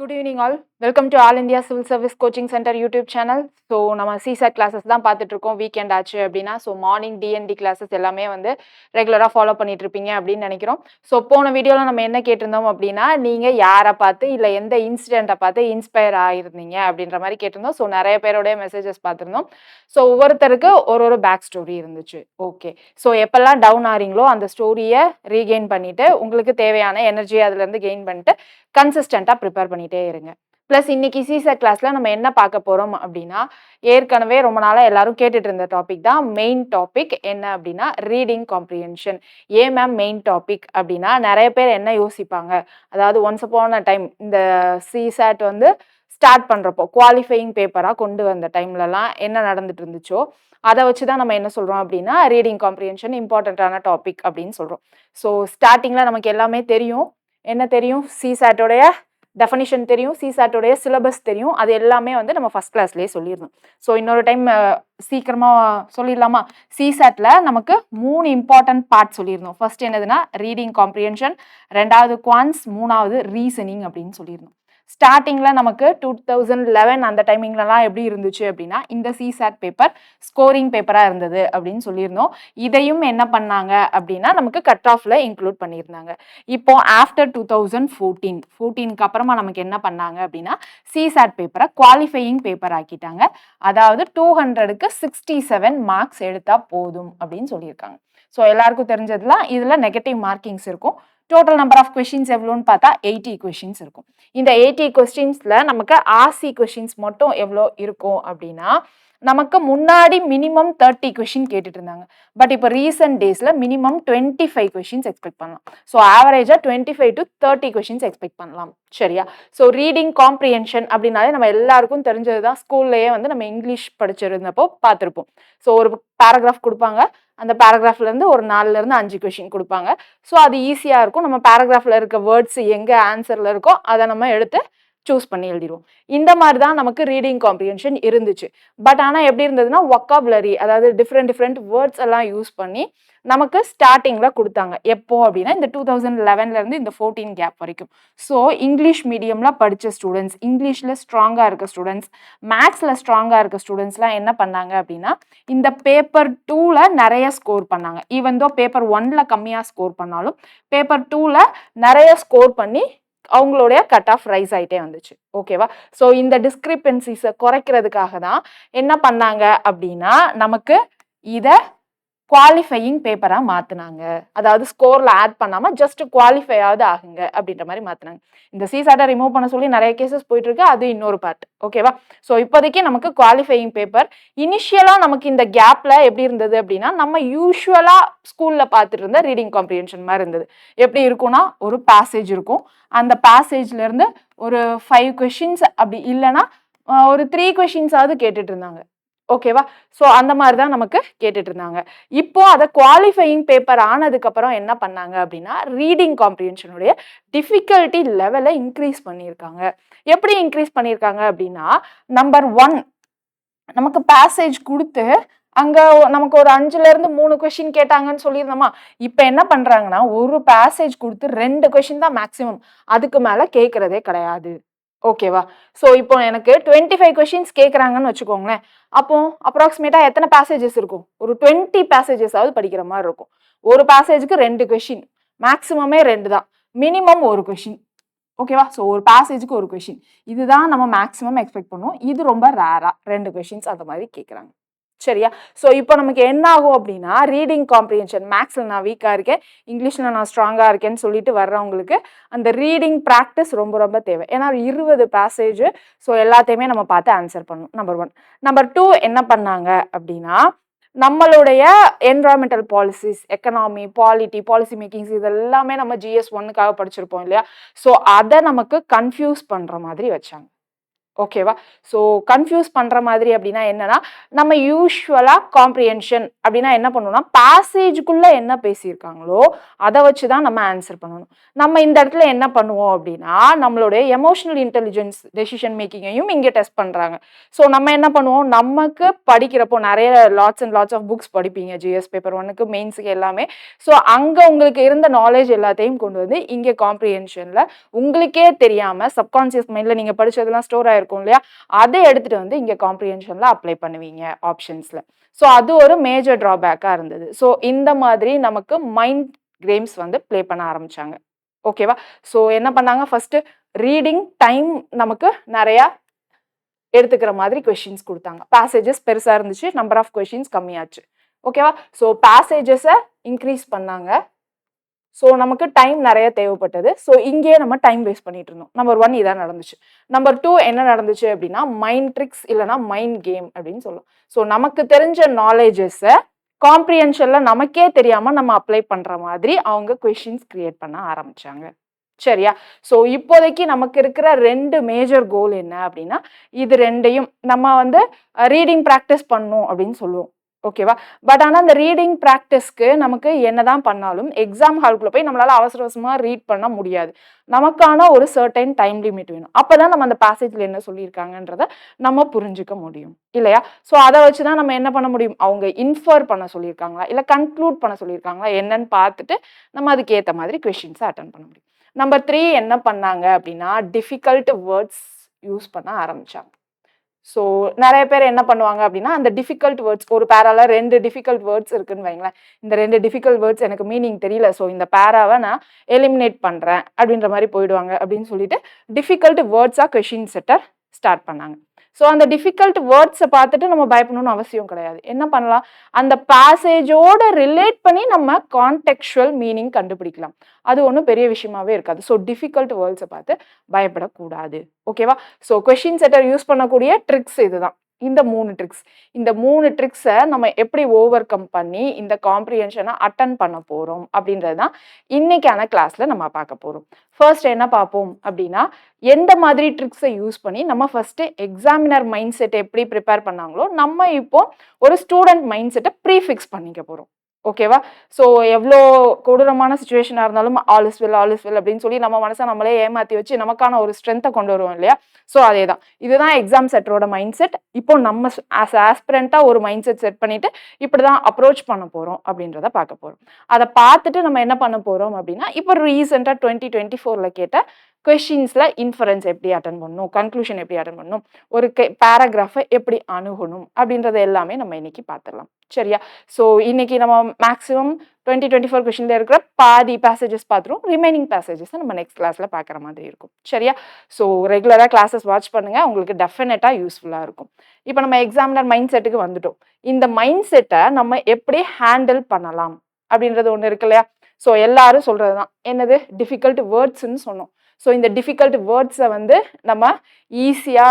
Good evening all. Welcome to All India Civil Service Coaching Center YouTube channel. So நம்ம CSAT classes தான் பார்த்துட்டு இருக்கோம். Weekend ஆச்சு அப்படின்னா ஸோ மார்னிங் டிஎன்டி கிளாஸஸ் எல்லாமே வந்து ரெகுலராக ஃபாலோ பண்ணிட்டு இருப்பீங்க அப்படின்னு நினைக்கிறோம். ஸோ போன வீடியோவில் நம்ம என்ன கேட்டிருந்தோம் அப்படின்னா நீங்கள் யாரை பார்த்து இல்லை எந்த இன்சிடெண்ட்டை பார்த்து இன்ஸ்பயர் ஆகிருந்தீங்க அப்படின்ற மாதிரி கேட்டிருந்தோம். ஸோ நிறைய பேருடைய மெசேஜஸ் பார்த்துருந்தோம். ஸோ ஒவ்வொருத்தருக்கு ஒரு பேக் ஸ்டோரி இருந்துச்சு. ஓகே, ஸோ எப்பெல்லாம் டவுன் ஆறீங்களோ அந்த ஸ்டோரியை ரீகெயின் பண்ணிட்டு உங்களுக்கு தேவையான எனர்ஜி அதுலேருந்து கெயின் பண்ணிட்டு கன்சிஸ்டண்ட்டாக ப்ரிப்பேர் பண்ணிகிட்டே இருங்க. ப்ளஸ் இன்னைக்கு CSAT கிளாஸில் நம்ம என்ன பார்க்க போகிறோம் அப்படின்னா ஏற்கனவே ரொம்ப நாளாக எல்லாரும் கேட்டுட்டு இருந்த டாபிக் தான். மெயின் டாபிக் என்ன அப்படின்னா ரீடிங் காம்ப்ரிஹென்ஷன். ஏன் மேம் மெயின் டாபிக் அப்படின்னா நிறைய பேர் என்ன யோசிப்பாங்க, அதாவது ஒன்ஸ் அப்பான் அ டைம் இந்த CSAT வந்து ஸ்டார்ட் பண்ணுறப்போ குவாலிஃபையிங் பேப்பராக கொண்டு வந்த டைம்லலாம் என்ன நடந்துட்டு இருந்துச்சோ அதை வச்சு தான் நம்ம என்ன சொல்கிறோம் அப்படின்னா ரீடிங் காம்ப்ரிஹென்ஷன் இம்பார்ட்டண்ட்டான டாபிக் அப்படின்னு சொல்கிறோம். ஸோ ஸ்டார்டிங்கில் நமக்கு எல்லாமே தெரியும். என்ன தெரியும்? CSAT-உடைய டெஃபனிஷன் தெரியும், CSAT-உடைய சிலபஸ் தெரியும். அது எல்லாமே வந்து நம்ம ஃபர்ஸ்ட் கிளாஸ்லேயே சொல்லியிருந்தோம். ஸோ இன்னொரு டைம் சீக்கிரமாக சொல்லிடலாமா? CSAT-ல நமக்கு 3 இம்பார்ட்டன்ட் பார்ட் சொல்லியிருந்தோம். ஃபர்ஸ்ட் என்னதுன்னா ரீடிங் காம்ப்ரிஹென்ஷன், ரெண்டாவது குவான்ஸ், மூணாவது ரீசனிங் அப்படின்னு சொல்லியிருந்தோம். ஸ்டார்டிங்கில் நமக்கு 2011 அந்த டைமிங்லலாம் எப்படி இருந்துச்சு அப்படின்னா இந்த CSAT பேப்பர் ஸ்கோரிங் பேப்பராக இருந்தது அப்படின்னு சொல்லியிருந்தோம். இதையும் என்ன பண்ணாங்க அப்படின்னா நமக்கு கட் ஆஃப்ல இன்க்ளூட் பண்ணியிருந்தாங்க. இப்போ ஆஃப்டர் 2014க்கு அப்புறமா நமக்கு என்ன பண்ணாங்க அப்படின்னா CSAT பேப்பரை குவாலிஃபையிங் பேப்பர் ஆக்கிட்டாங்க. அதாவது 200க்கு 67 மார்க்ஸ் எடுத்தா போதும் அப்படின்னு சொல்லியிருக்காங்க. ஸோ எல்லாருக்கும் தெரிஞ்சதுலாம் இதில் நெகட்டிவ் மார்க்கிங்ஸ் இருக்கும். டோட்டல் நம்பர் ஆஃப் கொஸ்டின்ஸ் எவ்வளோன்னு பார்த்தா 80 கொஸ்டின்ஸ் இருக்கும். இந்த 80 கொஸ்டின்ஸில் நமக்கு ஆர்சி கொஸ்டின்ஸ் மட்டும் எவ்வளோ இருக்கும் அப்படின்னா நமக்கு முன்னாடி மினிமம் 30 கொஸ்டின் கேட்டுட்டு இருந்தாங்க. பட் இப்போ ரீசெண்ட் டேஸில் மினிமம் 25 கொஸ்டின்ஸ் எக்ஸ்பெக்ட் பண்ணலாம். ஸோ ஆவரேஜாக 25 to 30 கொஸ்டின்ஸ் எக்ஸ்பெக்ட் பண்ணலாம். சரியா? ஸோ ரீடிங் காம்ப்ரிஹென்ஷன் அப்படின்னாலே நம்ம எல்லாருக்கும் தெரிஞ்சது தான். ஸ்கூல்லையே வந்து நம்ம இங்கிலீஷ் படிச்சிருந்தப்போ பார்த்துருப்போம். ஸோ ஒரு பேராகிராஃப் கொடுப்பாங்க, அந்த பேராகிராஃப்லேருந்து ஒரு 4லேருந்து 5 கொஸ்டின் கொடுப்பாங்க. ஸோ அது ஈஸியாக இருக்கும். நம்ம பேராகிராஃபில் இருக்க வேர்ட்ஸ் எங்கே ஆன்சரில் இருக்கோ அதை நம்ம எடுத்து சூஸ் பண்ணி எழுதிடுவோம். இந்த மாதிரி தான் நமக்கு ரீடிங் காம்ப்ரிஹென்ஷன் இருந்துச்சு. பட் ஆனால் எப்படி இருந்ததுன்னா வொக்காபுலரி, அதாவது டிஃப்ரெண்ட் வேர்ட்ஸ் எல்லாம் யூஸ் பண்ணி நமக்கு ஸ்டார்டிங்கில் கொடுத்தாங்க. எப்போ அப்படின்னா இந்த 2011லேருந்து இந்த 14 கேப் வரைக்கும். ஸோ இங்கிலீஷ் மீடியமில் படித்த ஸ்டூடெண்ட்ஸ், இங்கிலீஷில் ஸ்ட்ராங்காக இருக்க ஸ்டூடெண்ட்ஸ், மேக்ஸில் ஸ்ட்ராங்காக இருக்க ஸ்டூடெண்ட்ஸ்லாம் என்ன பண்ணாங்க அப்படின்னா இந்த பேப்பர் 2ல் நிறைய ஸ்கோர் பண்ணாங்க. ஈவன் தோ பேப்பர் 1ல் கம்மியாக ஸ்கோர் பண்ணாலும் பேப்பர் 2ல் நிறைய ஸ்கோர் பண்ணி அவங்களுடைய கட் ஆஃப் ரைஸ் ஆகிட்டே வந்துச்சு. ஓகேவா? ஸோ இந்த டிஸ்கிரிப்பன்சிஸை குறைக்கிறதுக்காக தான் என்ன பண்ணாங்க அப்படின்னா நமக்கு இதை குவாலிஃபையிங் பேப்பராக மாற்றினாங்க. அதாவது ஸ்கோரில் ஆட் பண்ணாமல் ஜஸ்ட் குவாலிஃபையாவது ஆகுங்க அப்படின்ற மாதிரி மாற்றினாங்க. இந்த CSAT-ஐ ரிமூவ் பண்ண சொல்லி நிறைய கேசஸ் போயிட்டு இருக்கு. அது இன்னொரு பார்ட். ஓகேவா? ஸோ இப்போதைக்கு நமக்கு குவாலிஃபையிங் பேப்பர் இனிஷியலாக நமக்கு இந்த கேப்பில் எப்படி இருந்தது அப்படின்னா நம்ம யூஸ்வலாக ஸ்கூலில் பார்த்துட்டு இருந்த ரீடிங் காம்ப்ரிஹென்ஷன் மாதிரி இருந்தது. எப்படி இருக்கும்னா ஒரு பேசேஜ் இருக்கும். அந்த பேசேஜ்லேருந்து ஒரு 5 கொஷின்ஸ் அப்படி இல்லைன்னா ஒரு 3 கொஷின்ஸாவது கேட்டுட்டு இருந்தாங்க. ஓகேவா? ஸோ அந்த மாதிரி தான் நமக்கு கேட்டுட்டு இருந்தாங்க. இப்போ அதை குவாலிஃபையிங் பேப்பர் ஆனதுக்கப்புறம் என்ன பண்ணாங்க அப்படின்னா ரீடிங் காம்ப்ரிஹென்ஷனுடைய டிஃபிகல்ட்டி லெவலை இன்க்ரீஸ் பண்ணியிருக்காங்க. எப்படி இன்க்ரீஸ் பண்ணியிருக்காங்க அப்படின்னா நம்பர் 1 நமக்கு பேசேஜ் கொடுத்து அங்கே நமக்கு ஒரு 5லேருந்து 3 கொஷின் கேட்டாங்கன்னு சொல்லியிருந்தோமா. இப்போ என்ன பண்ணுறாங்கன்னா ஒரு பேசேஜ் கொடுத்து 2 கொஷின் தான் மேக்ஸிமம், அதுக்கு மேலே கேட்குறதே கிடையாது. ஓகேவா? ஸோ இப்போ எனக்கு 25 கொஷின்ஸ் கேட்குறாங்கன்னு வச்சுக்கோங்களேன். அப்போ அப்ராக்சிமேட்டாக எத்தனை பேசேஜஸ் இருக்கும்? ஒரு 20 பேசேஜஸாவது படிக்கிற மாதிரி இருக்கும். ஒரு பேசேஜுக்கு 2 கொஷின், மேக்ஸிமமே 2 தான், மினிமம் 1 கொஷின். ஓகேவா? ஸோ ஒரு பேசேஜுக்கு 1 கொஷின், இதுதான் நம்ம மேக்ஸிமம் எக்ஸ்பெக்ட் பண்ணுவோம். இது ரொம்ப ரேராக 2 கொஷின்ஸ் அந்த மாதிரி கேட்குறாங்க. சரியா? ஸோ இப்போ நமக்கு என்ன ஆகும் அப்படின்னா ரீடிங் காம்ப்ரிஹென்ஷன் மேக்ஸில் நான் வீக்காக இருக்கேன், இங்கிலீஷில் நான் ஸ்ட்ராங்காக இருக்கேன்னு சொல்லிட்டு வர்றவங்களுக்கு அந்த ரீடிங் ப்ராக்டிஸ் ரொம்ப தேவை. ஏன்னா 20 பேசேஜ், ஸோ எல்லாத்தையுமே நம்ம பார்த்து ஆன்சர் பண்ணணும். நம்பர் 1. நம்பர் 2 என்ன பண்ணாங்க அப்படின்னா நம்மளுடைய environmental policies, economy, policy makings இது எல்லாமே நம்ம GS 1க்காக படிச்சிருப்போம் இல்லையா? ஸோ அதை நமக்கு கன்ஃபியூஸ் பண்ணுற மாதிரி வச்சாங்க. ஓகேவா? ஸோ கன்ஃப்யூஸ் பண்ற மாதிரி அப்படின்னா என்னன்னா, நம்ம யூசுவலா காம்ப்ரிஹென்ஷன் அப்படின்னா என்ன பண்ணுவோம்னா, பேசேஜ்க்குள்ள என்ன பேசியிருக்காங்களோ, அத வச்சு தான் நம்ம ஆன்சர் பண்ணணும். நம்ம இந்த இடத்துல என்ன பண்ணுவோம் அப்படின்னா, நம்மளுடைய எமோஷனல் இன்டெலிஜென்ஸ் டெசிஷன் மேக்கிங்கையும் இங்க டெஸ்ட் பண்றாங்க. ஸோ நம்ம என்ன பண்ணுவோம், நமக்கு படிக்கிறப்போ நெறைய lots and lots of books படிப்பீங்க. ஜிஎஸ் பேப்பர் 1க்கு, மெயின்ஸ்க்கு எல்லாமே. ஸோ அங்க உங்களுக்கு இருந்த நாலேட்ஜ் எல்லாத்தையும் கொண்டு வந்து இங்க காம்ப்ரிஹென்ஷன்ல உங்களுக்கே தெரியாம சப்கான்ஷியஸ் மைண்ட்ல நீங்க படிச்சதெல்லாம் ஸ்டோர் ஆயிருக்கும் இல்லையா? அதை எடுத்துட்டு வந்து இங்க காம்ப்ரிஹென்ஷன்ல அப்ளை பண்ணுவீங்க ஆப்ஷன்ஸ்ல. ஸோ அது ஒரு மேஜர் டிராபேக்கா இருந்தது. ஸோ இந்த மாதிரி நமக்கு மைண்ட் கேம்ஸ் வந்து ப்ளே பண்ண ஆரம்பிச்சாங்க. ஓகேவா? ஸோ என்ன பண்ணாங்க ஃபர்ஸ்ட் ரீடிங் டைம் நமக்கு நெறைய எடுத்துக்கிற மாதிரி கொஸ்டின்ஸ் குடுத்தாங்க. பேசேஜஸ் பெருசா இருந்துச்சு. நம்பர் ஆஃப் கொஸ்டின்ஸ் கம்மியாச்சு. ஓகேவா? ஸோ பேசேஜஸ இன்கிரீஸ் பண்ணாங்க. ஸோ நமக்கு டைம் நெறைய தேவைப்பட்டது. ஸோ இங்கேயே நம்ம டைம் வேஸ்ட் பண்ணிட்டு இருந்தோம். நம்பர் 1 இதான் நடந்துச்சு. நம்பர் 2 என்ன நடந்துச்சு அப்படின்னா, மைண்ட் ட்ரிக்ஸ் இல்லன்னா மைண்ட் கேம் அப்படின்னு சொல்லலாம். ஸோ நமக்கு தெரிஞ்ச நாலேட்ஜஸ காம்ப்ரிஹென்ஷன்ல நமக்கே தெரியாம நம்ம அப்ளை பண்ற மாதிரி அவங்க கொஸ்டின்ஸ் கிரியேட் பண்ண ஆரம்பிச்சாங்க. சரியா? ஸோ இப்போதைக்கு நமக்கு இருக்கிற 2 மேஜர் கோல் என்ன அப்படின்னா, இது 2யும் நம்ம வந்து ரீடிங் பிராக்டிஸ் பண்ணணும் அப்படின்னு சொல்லுவோம். ஓகேவா? பட் ஆனா அந்த ரீடிங் பிராக்டிஸ்க்கு நமக்கு என்னதான் பண்ணாலும் எக்ஸாம் ஹால்குள்ள போய் நம்மளால அவசர அவசரமா ரீட் பண்ண முடியாது. நமக்கான ஒரு சர்டைன் டைம் லிமிட் வேணும். அப்பதான் நம்ம அந்த பேசேஜ்ல என்ன சொல்லியிருக்காங்கன்றத நம்ம புரிஞ்சுக்க முடியும். இல்லையா? ஸோ அத வச்சு தான் நம்ம என்ன பண்ண முடியும்? அவங்க இன்ஃபர் பண்ண சொல்லியிருக்காங்களா? இல்ல கன்க்ளூட் பண்ண சொல்லியிருக்காங்களா? என்னன்னு பார்த்துட்டு நம்ம அதுக்கு ஏத்த மாதிரி கொஸ்டின்ஸ அட்டெண்ட் பண்ண முடியும். நம்பர் 3 என்ன பண்ணாங்க அப்படின்னா, டிஃபிகல்ட் வேர்ட்ஸ் யூஸ் பண்ண ஆரம்பிச்சாங்க. ஸோ நெறைய பேர் என்ன பண்ணுவாங்க அப்படின்னா, அந்த டிஃபிகல்ட் வேர்ட்ஸ் ஒரு பேரால 2 டிஃபிகல்ட் வேர்ட்ஸ் இருக்குன்னு வைங்களேன். இந்த 2 டிஃபிகல்ட் வேர்ட்ஸ் எனக்கு மீனிங் தெரியல. ஸோ இந்த பேராவ நான் எலிமினேட் பண்றேன் அப்படின்ற மாரி போயிடுவாங்க அப்படின்னு சொல்லிட்டு, டிஃபிகல்ட் வேர்ட்ஸா கொஸ்டின் செட்ட ஸ்டார்ட் பண்ணாங்க. ஸோ அந்த டிஃபிகல்ட் வேர்ட்ஸ பார்த்துட்டு நம்ம பயப்படணும்னு அவசியம் கிடையாது. என்ன பண்ணலாம்? அந்த பேசேஜோட ரிலேட் பண்ணி நம்ம கான்டெக்சுவல் மீனிங் கண்டுபிடிக்கலாம். அது ஒண்ணும் பெரிய விஷயமாவே இருக்காது. ஸோ டிஃபிகல்ட் வேர்ட்ஸ பார்த்து பயப்படக்கூடாது. ஓகேவா? ஸோ கொஸ்டின் செட்டர் யூஸ் பண்ணக்கூடிய ட்ரிக்ஸ் இதுதான். இந்த 3 ட்ரிக்ஸ். இந்த 3 ட்ரிக்ஸ நம்ம எப்படி ஓவர் கம் பண்ணி இந்த காம்ப்ரிஹென்ஷன அட்டெண்ட் பண்ண போறோம் அப்படின்றது தான் இன்னைக்கான கிளாஸ்ல நம்ம பார்க்க போறோம். ஃபர்ஸ்ட் என்ன பார்ப்போம் அப்படின்னா, எந்த மாதிரி ட்ரிக்ஸ யூஸ் பண்ணி நம்ம ஃபர்ஸ்ட் எக்ஸாமினர் மைண்ட் செட் எப்படி ப்ரிப்பேர் பண்ணாங்களோ, நம்ம இப்போ ஒரு ஸ்டூடண்ட் மைண்ட் செட்ட ப்ரீஃபிக்ஸ் பண்ணிக்க போறோம். ஓகேவா? ஸோ எவ்ளோ கொடூரமான சிச்சுவேஷனா இருந்தாலும் all is well, all is well அப்படின்னு சொல்லி நம்ம மனச நம்மளே ஏமாத்தி வச்சு நமக்கான ஒரு ஸ்ட்ரென்த்த கொண்டு வருவோம் இல்லையா? ஸோ அதேதான். இதுதான் எக்ஸாம் செட்டரோட மைண்ட் செட். இப்போ நம்ம ஆஸ்பிரண்டா ஒரு மைண்ட் செட் செட் பண்ணிட்டு இப்படிதான் அப்ரோச் பண்ண போறோம் அப்படின்றத பார்க்க போறோம். அத பார்த்துட்டு நம்ம என்ன பண்ண போறோம் அப்படின்னா, இப்போ ரீசென்ட்டா 2024ல கேட்ட கொஸ்டின்ஸ்ல இன்ஃபரன்ஸ் எப்படி அட்டெண்ட் பண்ணணும், கன்க்ளூஷன் எப்படி அட்டெண்ட் பண்ணணும், ஒரு பேராகிராஃப எப்படி அணுகணும் அப்படின்றது எல்லாமே நம்ம இன்னைக்கு பார்த்துடலாம். சரியா? ஸோ இன்னைக்கு நம்ம மேக்ஸிமம் 2024 கொஸ்டின்ல இருக்கிற பாதி பேசேஜஸ் பார்த்துருவோம். ரிமைனிங் பேசேஜஸ் நம்ம நெக்ஸ்ட் கிளாஸ்ல பார்க்குற மாதிரி இருக்கும். சரியா? ஸோ ரெகுலரா கிளாஸஸ் வாட்ச் பண்ணுங்க. உங்களுக்கு டெஃபினட்டா யூஸ்ஃபுல்லா இருக்கும். இப்போ நம்ம எக்ஸாமினர் மைண்ட் செட்டுக்கு வந்துட்டோம். இந்த மைண்ட் செட்டை நம்ம எப்படி ஹேண்டில் பண்ணலாம் அப்படின்றது ஒண்ணு இருக்கு இல்லையா? ஸோ எல்லாரும் சொல்றதுதான். என்னது? டிஃபிகல்ட் வேர்ட்ஸ்ன்னு சொன்னோம். ஸோ இந்த டிஃபிகல்ட் வேர்ட்ஸை வந்து நம்ம ஈஸியா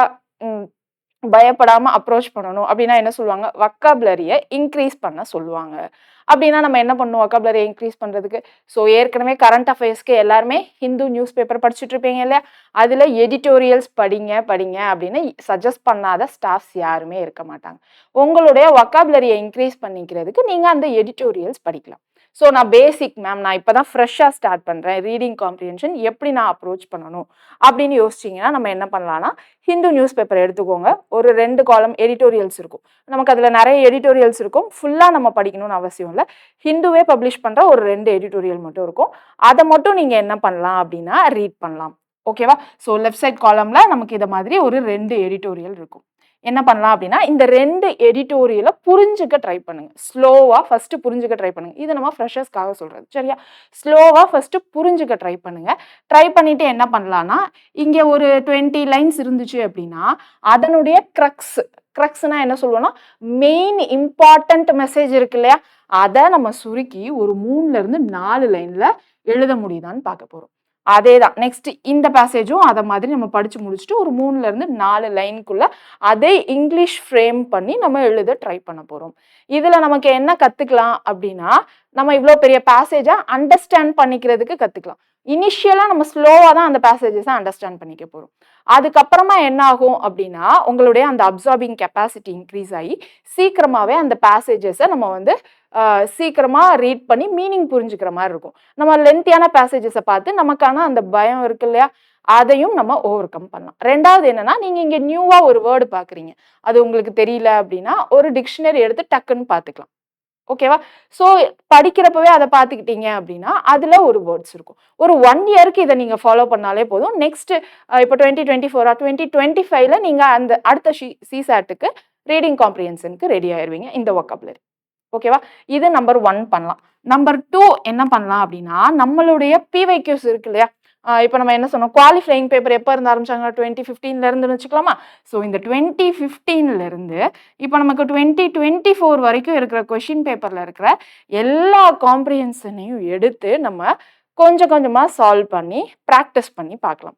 பயப்படாம அப்ரோச் பண்ணணும் அப்படின்னா என்ன சொல்லுவாங்க? வொக்காபுலரிய இன்க்ரீஸ் பண்ண சொல்லுவாங்க. அப்படின்னா நம்ம என்ன பண்ணணும் வொக்காபுலரிய இன்க்ரீஸ் பண்றதுக்கு? ஸோ ஏற்கனவே கரண்ட் அஃபேர்ஸ்க்கு எல்லாருமே ஹிந்து நியூஸ் பேப்பர் படிச்சுட்டு இருப்பீங்க இல்லையா? அதுல எடிட்டோரியல்ஸ் படிங்க படிங்க அப்படின்னு சஜஸ்ட் பண்ணாத ஸ்டாஃப்ஸ் யாருமே இருக்க மாட்டாங்க. உங்களுடைய வொக்காபுலரிய இன்க்ரீஸ் பண்ணிக்கிறதுக்கு நீங்க அந்த எடிட்டோரியல்ஸ் படிக்கலாம். ஸோ நான் பேசிக் மேம் நான் இப்பதான் ஃப்ரெஷ்ஷாக ஸ்டார்ட் பண்றேன். ரீடிங் காம்ப்ரிஹென்ஷன் எப்படி நான் அப்ரோச் பண்ணணும் அப்படின்னு யோசிச்சிங்கன்னா நம்ம என்ன பண்ணலாம்னா, ஹிந்து நியூஸ் பேப்பர் எடுத்துக்கோங்க. ஒரு 2 காலம் எடிட்டோரியல்ஸ் இருக்கும். நமக்கு அதுல நிறைய எடிட்டோரியல்ஸ் இருக்கும். ஃபுல்லா நம்ம படிக்கணும்னு அவசியம் இல்லை. ஹிந்துவே பப்ளிஷ் பண்ற ஒரு 2 எடிட்டோரியல் மட்டும் இருக்கும். அதை மட்டும் நீங்க என்ன பண்ணலாம் அப்படின்னா ரீட் பண்ணலாம். ஓகேவா? ஸோ லெஃப்ட் சைட் காலம்ல நமக்கு இதை மாதிரி ஒரு 2 எடிட்டோரியல் இருக்கும். என்ன பண்ணலாம் அப்படின்னா, இந்த 2 எடிட்டோரியல புரிஞ்சுக்க ட்ரை பண்ணுங்க. ஸ்லோவா ஃபர்ஸ்ட் புரிஞ்சுக்க ட்ரை பண்ணுங்க. இது நம்ம ஃப்ரெஷர்ஸ்க்காக சொல்றது. சரியா? ஸ்லோவா ஃபர்ஸ்ட் புரிஞ்சுக்க ட்ரை பண்ணுங்க. ட்ரை பண்ணிட்டு என்ன பண்ணலாம்னா, இங்க ஒரு 20 லைன்ஸ் இருந்துச்சு அப்படின்னா, அதனுடைய கிரக்ஸ்னா என்ன சொல்லுவோம்னா, மெயின் இம்பார்ட்டன்ட் மெசேஜ் இருக்கு இல்லையா? அத நம்ம சுருக்கி ஒரு 3ல இருந்து 4 லைன்ல எழுத முடியுதான்னு பார்க்க போறோம். அதேதான். நெக்ஸ்ட் இந்த பேசேஜும் அத மாதிரி நம்ம படிச்சு முடிச்சுட்டு ஒரு 3ல இருந்து 4 லைனுக்குள்ள அதே இங்கிலீஷ் ஃப்ரேம் பண்ணி நம்ம எழுத ட்ரை பண்ண போறோம். இதுல நமக்கு என்ன கத்துக்கலாம் அப்படின்னா, நம்ம இவ்ளோ பெரிய பேசேஜ அண்டர்ஸ்டாண்ட் பண்ணிக்கிறதுக்கு கத்துக்கலாம். இனிஷியலா நம்ம ஸ்லோவா தான் அந்த பேசேஜஸ் அண்டர்ஸ்டாண்ட் பண்ணிக்க போறோம். அதுக்கப்புறமா என்ன ஆகும் அப்படின்னா உங்களுடைய அந்த அப்சார்பிங் கெப்பாசிட்டி இன்க்ரீஸ் ஆகி சீக்கிரமாவே அந்த பேசேஜஸை நம்ம வந்து சீக்கிரமா ரீட் பண்ணி மீனிங் புரிஞ்சுக்கிற மாதிரி இருக்கும். நம்ம லென்த்தியான பேசேஜஸை பார்த்து நமக்கான அந்த பயம் இருக்கு இல்லையா, அதையும் நம்ம ஓவர் கம் பண்ணலாம். ரெண்டாவது என்னன்னா, நீங்க இங்க நியூவா ஒரு வேர்டு பாக்குறீங்க, அது உங்களுக்கு தெரியல அப்படின்னா ஒரு டிக்ஷனரி எடுத்து டக்குன்னு பாத்துக்கலாம். ஓகேவா? ஸோ படிக்கிறப்பவே அதை பார்த்துக்கிட்டீங்க அப்படின்னா அதுல ஒரு வேர்ட்ஸ் இருக்கும். ஒரு 1 இயருக்கு இதை நீங்க ஃபாலோ பண்ணாலே போதும். நெக்ஸ்ட் இப்போ 2024 2025ல நீங்க அந்த அடுத்த சிசாட்டுக்கு ரீடிங் காம்ப்ரிஹென்ஷனுக்கு ரெடி ஆயிருவீங்க இந்த வொக்காபுலரி. ஓகேவா? இது நம்பர் 1 பண்ணலாம். நம்பர் 2 என்ன பண்ணலாம் அப்படின்னா, நம்மளுடைய பிவைக்யூஸ் இருக்கு இல்லையா, இப்போ நம்ம என்ன சொன்னோம், குவாலிஃபையிங் பேப்பர் எப்போ இருந்து ஆரம்பிச்சாங்க, 2015ல இருந்துன்னு வச்சுக்கலாமா. ஸோ இந்த 2015ல இருந்து இப்போ நமக்கு 2024 வரைக்கும் இருக்கிற கொஷின் பேப்பர்ல இருக்கிற எல்லா காம்ப்ரிஹென்ஷனையும் எடுத்து நம்ம கொஞ்சம் கொஞ்சமா சால்வ் பண்ணி ப்ராக்டிஸ் பண்ணி பார்க்கலாம்.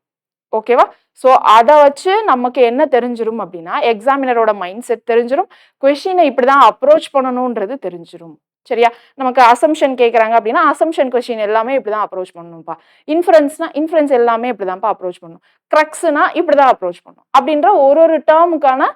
ஓகேவா? ஸோ அதை வச்சு நமக்கு என்ன தெரிஞ்சிரும் அப்படின்னா, எக்ஸாமினரோட மைண்ட் செட் தெரிஞ்சிரும், கொஷினை இப்படிதான் அப்ரோச் பண்ணணும்ன்றது தெரிஞ்சிரும். சரியா? நமக்கு அசம்ஷன் கேட்குறாங்க அப்படின்னா அசம்ஷன் கொஷின் எல்லாமே இப்படிதான் அப்ரோச் பண்ணணும்ப்பா. இன்ஃபரன்ஸ் எல்லாமே இப்படிதான்ப்பா அப்ரோச் பண்ணணும். க்ரக்ஸ்னா இப்படிதான் அப்ரோச் பண்ணணும் அப்படின்ற ஒரு டேர்முக்கான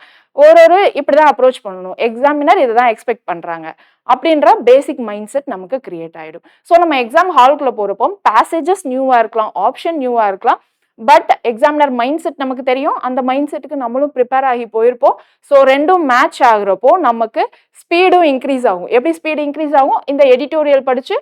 இப்படிதான் அப்ரோச் பண்ணணும். எக்ஸாமினர் இதை தான் எக்ஸ்பெக்ட் பண்றாங்க அப்படின்ற பேசிக் மைண்ட் செட் நமக்கு கிரியேட் ஆயிடும். ஸோ நம்ம எக்ஸாம் ஹாலுக்குள்ள போறப்போ பேசேஜஸ் நியூவா இருக்கலாம், ஆப்ஷன் நியூவா இருக்கலாம், பட் எக்ஸாமினர் மைண்ட் செட் நமக்கு தெரியும். அந்த மைண்ட் செட்டுக்கு நம்மளும் ப்ரிப்பேர் ஆகி போயிருப்போம். ஸோ ரெண்டும் மேட்ச் ஆகுறப்போ நமக்கு ஸ்பீடும் இன்க்ரீஸ் ஆகும். எப்படி ஸ்பீடு இன்க்ரீஸ் ஆகும்? இந்த எடிட்டோரியல் படிச்சு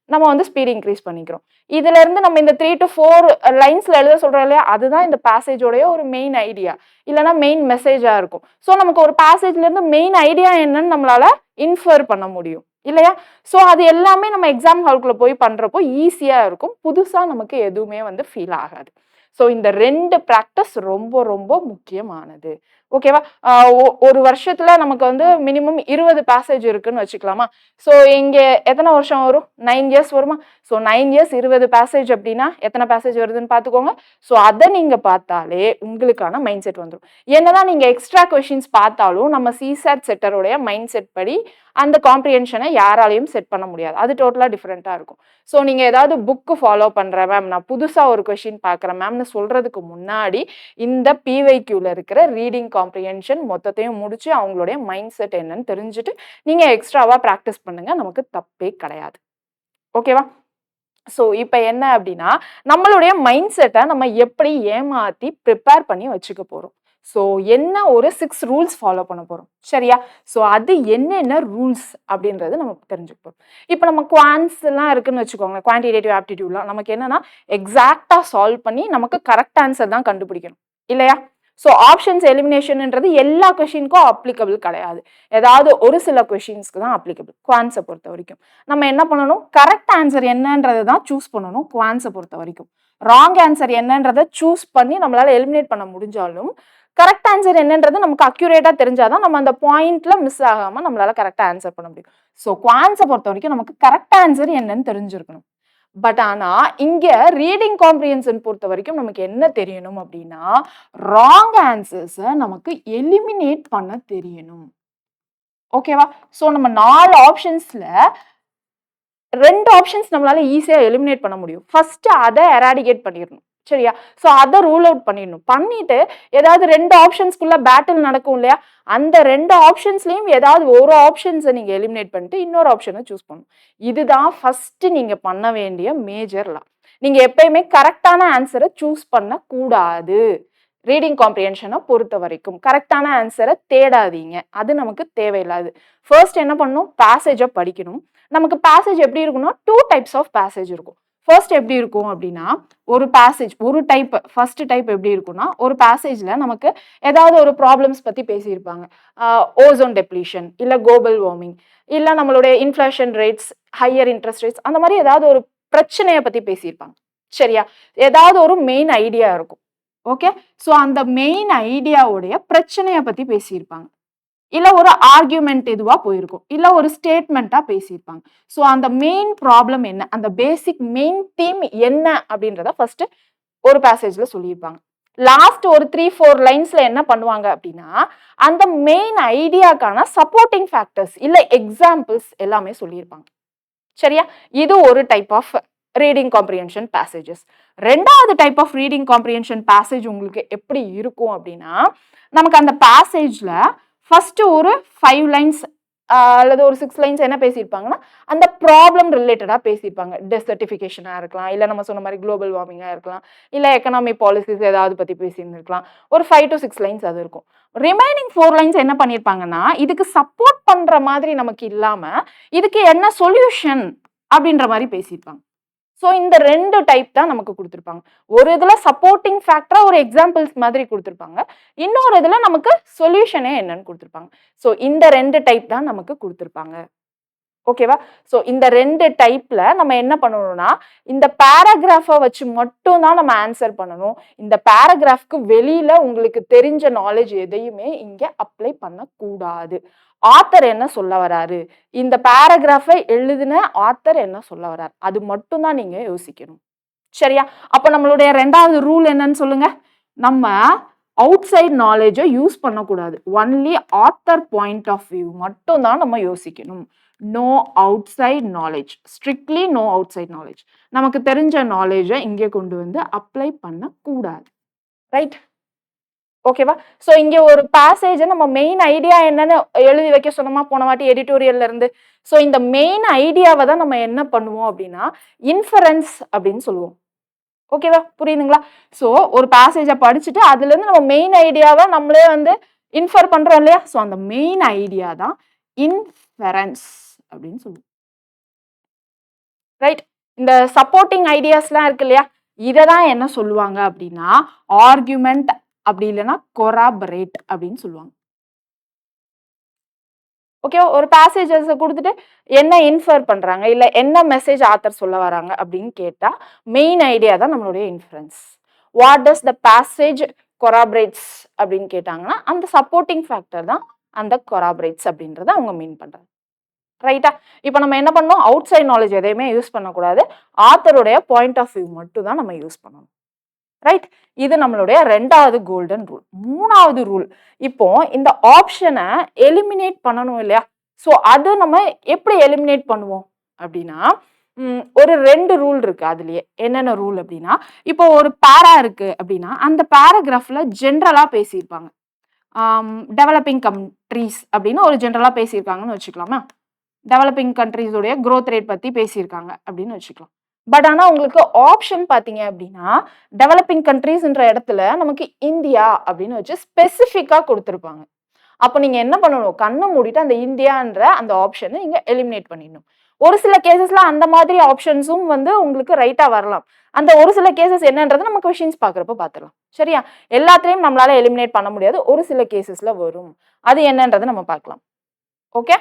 நம்ம வந்து ஸ்பீடு இன்க்ரீஸ் பண்ணிக்கிறோம். இதுல இருந்து நம்ம இந்த 3 to 4 லைன்ஸ்ல எழுத சொல்றோம் இல்லையா, அதுதான் இந்த பேசேஜோடைய ஒரு மெயின் ஐடியா, இல்லைன்னா மெயின் மெசேஜா இருக்கும். ஸோ நமக்கு ஒரு பேசேஜ்ல இருந்து மெயின் ஐடியா என்னன்னு நம்மளால இன்ஃபர் பண்ண முடியும் இல்லையா. ஸோ அது எல்லாமே நம்ம எக்ஸாம் ஹாலுக்குள்ள போய் பண்றப்போ ஈஸியா இருக்கும். புதுசா நமக்கு எதுவுமே வந்து ஃபீல் ஆகாது. ஸோ இந்த 2 ப்ராக்டிஸ் ரொம்ப ரொம்ப முக்கியமானது. ஓகேவா? ஒரு வருஷத்துல நமக்கு வந்து மினிமம் 20 பேசேஜ் இருக்குன்னு வச்சுக்கலாமா. ஸோ இங்க எத்தனை வருஷம் வரும்? 9 இயர்ஸ் வருமா? ஸோ 9 இயர்ஸ் 20 பேசேஜ் அப்படின்னா எத்தனை பேசேஜ் வருதுன்னு பார்த்துக்கோங்க. ஸோ அதை நீங்க பார்த்தாலே உங்களுக்கான மைண்ட் செட் வந்துடும். என்னதான் நீங்க எக்ஸ்ட்ரா கொஷின்ஸ் பார்த்தாலும் நம்ம சிசாட் செட்டருடைய மைண்ட் செட் படி அந்த காம்ப்ரிஹென்ஷனை யாராலையும் செட் பண்ண முடியாது. அது டோட்டலா டிஃப்ரெண்டா இருக்கும். ஸோ நீங்க ஏதாவது புக்கு ஃபாலோ பண்றேன் மேம், நான் புதுசா ஒரு கொஷின் பார்க்குறேன் மேம்னு சொல்றதுக்கு முன்னாடி இந்த பிவைக்யூல இருக்கிற ரீடிங் காம்ப்ரிஹென்ஷன் மொத்தத்தையும் முடிச்சு அவங்களுடைய மைண்ட் செட் என்னன்னு தெரிஞ்சுட்டு நீங்க எக்ஸ்ட்ராவா ப்ராக்டிஸ் பண்ணுங்க. நமக்கு தப்பே கிடையாது. ஓகேவா? ஸோ இப்போ என்ன அப்படின்னா, நம்மளுடைய மைண்ட் செட்டை நம்ம எப்படி ஏமாத்தி ப்ரிப்பேர் பண்ணி வச்சுக்க போறோம். ஸோ என்ன ஒரு 6 ரூல்ஸ் ஃபாலோ பண்ண போறோம். சரியா? ஸோ அது என்னென்ன ரூல்ஸ் அப்படின்றது நம்ம தெரிஞ்சுக்க போறோம். இப்போ நம்ம குவான்ஸ் எல்லாம் இருக்குன்னு வச்சுக்கோங்க, குவான்டிடேட்டிவ் ஆப்டிடியூட்லாம் நமக்கு என்னன்னா எக்ஸாக்டா சால்வ் பண்ணி நமக்கு கரெக்ட் ஆன்சர் தான் கண்டுபிடிக்கணும் இல்லையா. ஸோ ஆப்ஷன்ஸ் எலிமினேஷன்ன்றது எல்லா கொஷினுக்கும் அப்ளிகபிள் கிடையாது. ஏதாவது ஒரு சில கொஷின்ஸ்க்கு தான் அப்ளிகபிள். குவான்ஸை பொறுத்த வரைக்கும் நம்ம என்ன பண்ணணும், கரெக்ட் ஆன்சர் என்னன்றதை தான் சூஸ் பண்ணணும். குவான்ஸை பொறுத்த வரைக்கும் ராங் ஆன்சர் என்னன்றதை சூஸ் பண்ணி நம்மளால எலிமினேட் பண்ண முடிஞ்சாலும் கரெக்ட் ஆன்சர் என்னன்றது நமக்கு அக்யூரேட்டா தெரிஞ்சாதான் நம்ம அந்த பாயிண்ட்ல மிஸ் ஆகாம நம்மளால கரெக்டா ஆன்சர் பண்ண முடியும். ஸோ குவான்ஸை பொறுத்த வரைக்கும் நமக்கு கரெக்ட் ஆன்சர் என்னன்னு தெரிஞ்சிருக்கணும். பட் ஆனா இங்க ரீடிங் காம்ப்ரிஹென்ஷன் பொறுத்த வரைக்கும் நமக்கு என்ன தெரியணும் அப்படின்னா, ராங் ஆன்சர்ஸை நமக்கு எலிமினேட் பண்ண தெரியணும். ஓகேவா? ஸோ நம்ம 4 ஆப்ஷன்ஸ்ல 2 ஆப்ஷன்ஸ் நம்மளால ஈஸியா எலிமினேட் பண்ண முடியும். ஃபர்ஸ்ட் அதை எராடிகேட் பண்ணிடணும். சரியா? ஸோ அதை ரூல் அவுட் பண்ணிடணும். பண்ணிட்டு ஏதாவது 2 ஆப்ஷன்ஸ்குள்ள பேட்டில் நடக்கும் இல்லையா, அந்த 2 ஆப்ஷன்ஸ்லயும் ஏதாவது ஒரு ஆப்ஷன்ஸை நீங்க எலிமினேட் பண்ணிட்டு இன்னொரு ஆப்ஷனை சூஸ் பண்ணணும். இதுதான் ஃபர்ஸ்ட் நீங்க பண்ண வேண்டிய மேஜர் லா. நீங்க எப்பயுமே கரெக்டான ஆன்சரை சூஸ் பண்ண கூடாது. ரீடிங் காம்ப்ரிஹென்ஷனை பொறுத்த வரைக்கும் கரெக்டான ஆன்சரை தேடாதீங்க, அது நமக்கு தேவையில்லாது. ஃபர்ஸ்ட் என்ன பண்ணணும், பேசேஜை படிக்கணும். நமக்கு பேசேஜ் எப்படி இருக்கும்னா 2 டைப்ஸ் ஆஃப் பேசேஜ் இருக்கும். ஃபர்ஸ்ட் எப்படி இருக்கும் அப்படின்னா, ஒரு பேசேஜ் ஒரு டைப், ஃபர்ஸ்ட் டைப் எப்படி இருக்கும்னா, ஒரு பேசேஜ்ல நமக்கு ஏதாவது ஒரு ப்ராப்ளம்ஸ் பத்தி பேசியிருப்பாங்க. ஓசோன் டெப்ளீஷன், இல்ல குளோபல் வார்மிங், இல்ல நம்மளுடைய inflation rates, higher interest rates, அந்த மாதிரி ஏதாவது ஒரு பிரச்சனையை பத்தி பேசியிருப்பாங்க. சரியா? ஏதாவது ஒரு மெயின் ஐடியா இருக்கும். ஓகே, ஸோ அந்த மெயின் ஐடியாவுடைய பிரச்சனையை பத்தி பேசியிருப்பாங்க. இல்ல ஒரு ஆர்கியூமெண்ட் இதுவா போயிருக்கும், இல்ல ஒரு ஸ்டேட்மெண்டா பேசியிருப்பாங்க. ஸோ அந்த மெயின் ப்ராப்ளம் என்ன, அந்த பேசிக் மெயின் தீம் என்ன அப்படின்றத ஃபர்ஸ்ட் ஒரு பேசேஜ்ல சொல்லியிருப்பாங்க. லாஸ்ட் ஒரு 3-4 லைன்ஸ்ல என்ன பண்ணுவாங்க அப்படின்னா, அந்த மெயின் ஐடியாக்கான சப்போர்ட்டிங் ஃபேக்டர்ஸ் இல்ல எக்ஸாம்பிள்ஸ் எல்லாமே சொல்லியிருப்பாங்க. சரியா? இது ஒரு type of reading comprehension passages. ரெண்டாவது type of reading comprehension passage உங்களுக்கு எப்படி இருக்கும் அப்படின்னா, நமக்கு அந்த பேசேஜ்ல ஃபர்ஸ்ட் ஒரு 5 லைன்ஸ் அல்லது ஒரு 6 லைன்ஸ் என்ன பேசியிருப்பாங்கன்னா, அந்த ப்ராப்ளம் ரிலேட்டடா பேசியிருப்பாங்க. டெசர்டிஃபிகேஷனா இருக்கலாம், இல்ல நம்ம சொன்ன மாதிரி குளோபல் வார்மிங்கா இருக்கலாம், இல்ல எக்கனாமிக் பாலிசிஸ் ஏதாவது பத்தி பேசியிருந்திருக்கலாம். ஒரு 5 to 6 லைன்ஸ் அது இருக்கும். ரிமைனிங் 4 லைன்ஸ் என்ன பண்ணியிருப்பாங்கன்னா, இதுக்கு சப்போர்ட் பண்ற மாதிரி நமக்கு இல்லாம, இதுக்கு என்ன சொல்யூஷன் அப்படின்ற மாதிரி பேசியிருப்பாங்க. ஸோ இந்த 2 டைப் தான் நமக்கு கொடுத்துருப்பாங்க. ஒரு இதுல சப்போர்ட்டிங் ஃபேக்டரா ஒரு எக்ஸாம்பிள்ஸ் மாதிரி கொடுத்துருப்பாங்க. இன்னொரு இதுல நமக்கு சொல்யூஷனே என்னன்னு கொடுத்துருப்பாங்க. ஸோ இந்த 2 டைப் தான் நமக்கு கொடுத்துருப்பாங்க. ஓகேவா? ஸோ இந்த 2 டைப்ல நம்ம என்ன பண்ணணும்னா, இந்த பேராகிராஃபை வச்சு மட்டும் தான் நம்ம ஆன்சர் பண்ணணும். இந்த பேராகிராஃப்க்கு வெளியில உங்களுக்கு தெரிஞ்ச நாலேஜ் எதையுமே இங்க அப்ளை பண்ணக்கூடாது. ஆத்தர் என்ன சொல்ல வராரு, இந்த பேராகிராஃபை எழுதின ஆத்தர் என்ன சொல்ல வராரு, அது மட்டும் தான் நீங்க யோசிக்கணும். சரியா? அப்ப நம்மளுடைய 2வது ரூல் என்னன்னு சொல்லுங்க. நம்ம அவுட் சைட் நாலேஜை யூஸ் பண்ணக்கூடாது. Only author point of view மட்டும் தான் நம்ம யோசிக்கணும். No outside knowledge, strictly no outside knowledge. நமக்கு தெரிஞ்ச நாலேஜை இங்கே கொண்டு வந்து அப்ளை பண்ணக்கூடாது. ரைட்? ஓகேவா? ஸோ இங்க ஒரு பேசேஜை நம்ம மெயின் ஐடியா என்னன்னு எழுதி வைக்க சொன்னோமா போன வாட்டி எடிட்டோரியல்ல இருந்து. ஸோ இந்த மெயின் ஐடியாவை தான் நம்ம என்ன பண்ணுவோம் அப்படின்னா, இன்ஃபரன்ஸ் அப்படின்னு சொல்லுவோம். ஓகேவா? புரியுதுங்களா? ஸோ ஒரு பேசேஜை படிச்சுட்டு அதுல இருந்து நம்ம மெயின் ஐடியாவை நம்மளே வந்து இன்ஃபர் பண்றோம் இல்லையா? ஸோ அந்த மெயின் ஐடியா தான் இன்ஃபரன்ஸ் அப்படின்னு சொல்லுவோம். ரைட்? இந்த சப்போர்ட்டிங் ஐடியாஸ்லாம் இருக்கு இல்லையா? இதை தான் என்ன சொல்லுவாங்க அப்படின்னா, ஆர்குமெண்ட் அப்படி இல்லைன்னா கொராபரேட் அப்படின்னு சொல்லுவாங்க. ஓகேவா? ஒரு பேசேஜஸ் கொடுத்துட்டு என்ன இன்ஃபர் பண்றாங்க, இல்ல என்ன மெசேஜ் ஆத்தர் சொல்ல வராங்க அப்படின்னு கேட்டா, மெயின் ஐடியா தான் நம்மளுடைய inference. What does the passage corroborates அப்படின்னு கேட்டாங்கன்னா, அந்த சப்போர்ட்டிங் ஃபேக்டர் தான் அந்த கொராபரேட்ஸ் அப்படின்றத அவங்க மீன் பண்றாங்க. ரைட்டா? இப்போ நம்ம என்ன பண்ணோம், அவுட் சைட் நாலேஜ் எதையுமே யூஸ் பண்ணக்கூடாது. ஆத்தருடைய பாயிண்ட் ஆஃப் வியூ மட்டும் தான் நம்ம யூஸ் பண்ணணும். ரைட்? இது நம்மளுடைய 2வது கோல்டன் ரூல். 3வது ரூல், இப்போ இந்த ஆப்ஷனை எலிமினேட் பண்ணணும் இல்லையா? ஸோ அது நம்ம எப்படி எலிமினேட் பண்ணுவோம் அப்படின்னா, ஒரு 2 ரூல் இருக்கு அதுலயே. என்னென்ன ரூல் அப்படின்னா, இப்போ ஒரு பேரா இருக்கு அப்படின்னா, அந்த பேராகிராஃப்ல ஜென்ரலா பேசியிருப்பாங்க. டெவலப்பிங் கண்ட்ரீஸ் அப்படின்னு ஒரு ஜென்ரலா பேசியிருக்காங்கன்னு வச்சுக்கலாமா? டெவலப்பிங் கண்ட்ரீஸோடைய growth ரேட் பத்தி பேசியிருக்காங்க அப்படின்னு வச்சுக்கலாம். பட் ஆனா உங்களுக்கு ஆப்ஷன் பாத்தீங்க அப்படின்னா, டெவலப்பிங் கண்ட்ரீஸ்ன்ற இடத்துல நமக்கு இந்தியா அப்படின்னு வச்சு ஸ்பெசிஃபிக்கா கொடுத்துருப்பாங்க. அப்ப நீங்க என்ன பண்ணணும், கண்ணை மூடிட்டு அந்த இந்தியான்ற அந்த ஆப்ஷனை நீங்க எலிமினேட் பண்ணிடணும். ஒரு சில கேசஸ்ல அந்த மாதிரி ஆப்ஷன்ஸும் வந்து உங்களுக்கு ரைட்டா வரலாம். அந்த ஒரு சில கேசஸ் என்னன்றது நம்ம கொஸ்டின்ஸ் பாக்குறப்ப பாத்துக்கலாம். சரியா? எல்லாத்தையும் நம்மளால எலிமினேட் பண்ண முடியாது. ஒரு சில கேசஸ்ல வரும். அது என்னன்றதை நம்ம பார்க்கலாம். ஓகே?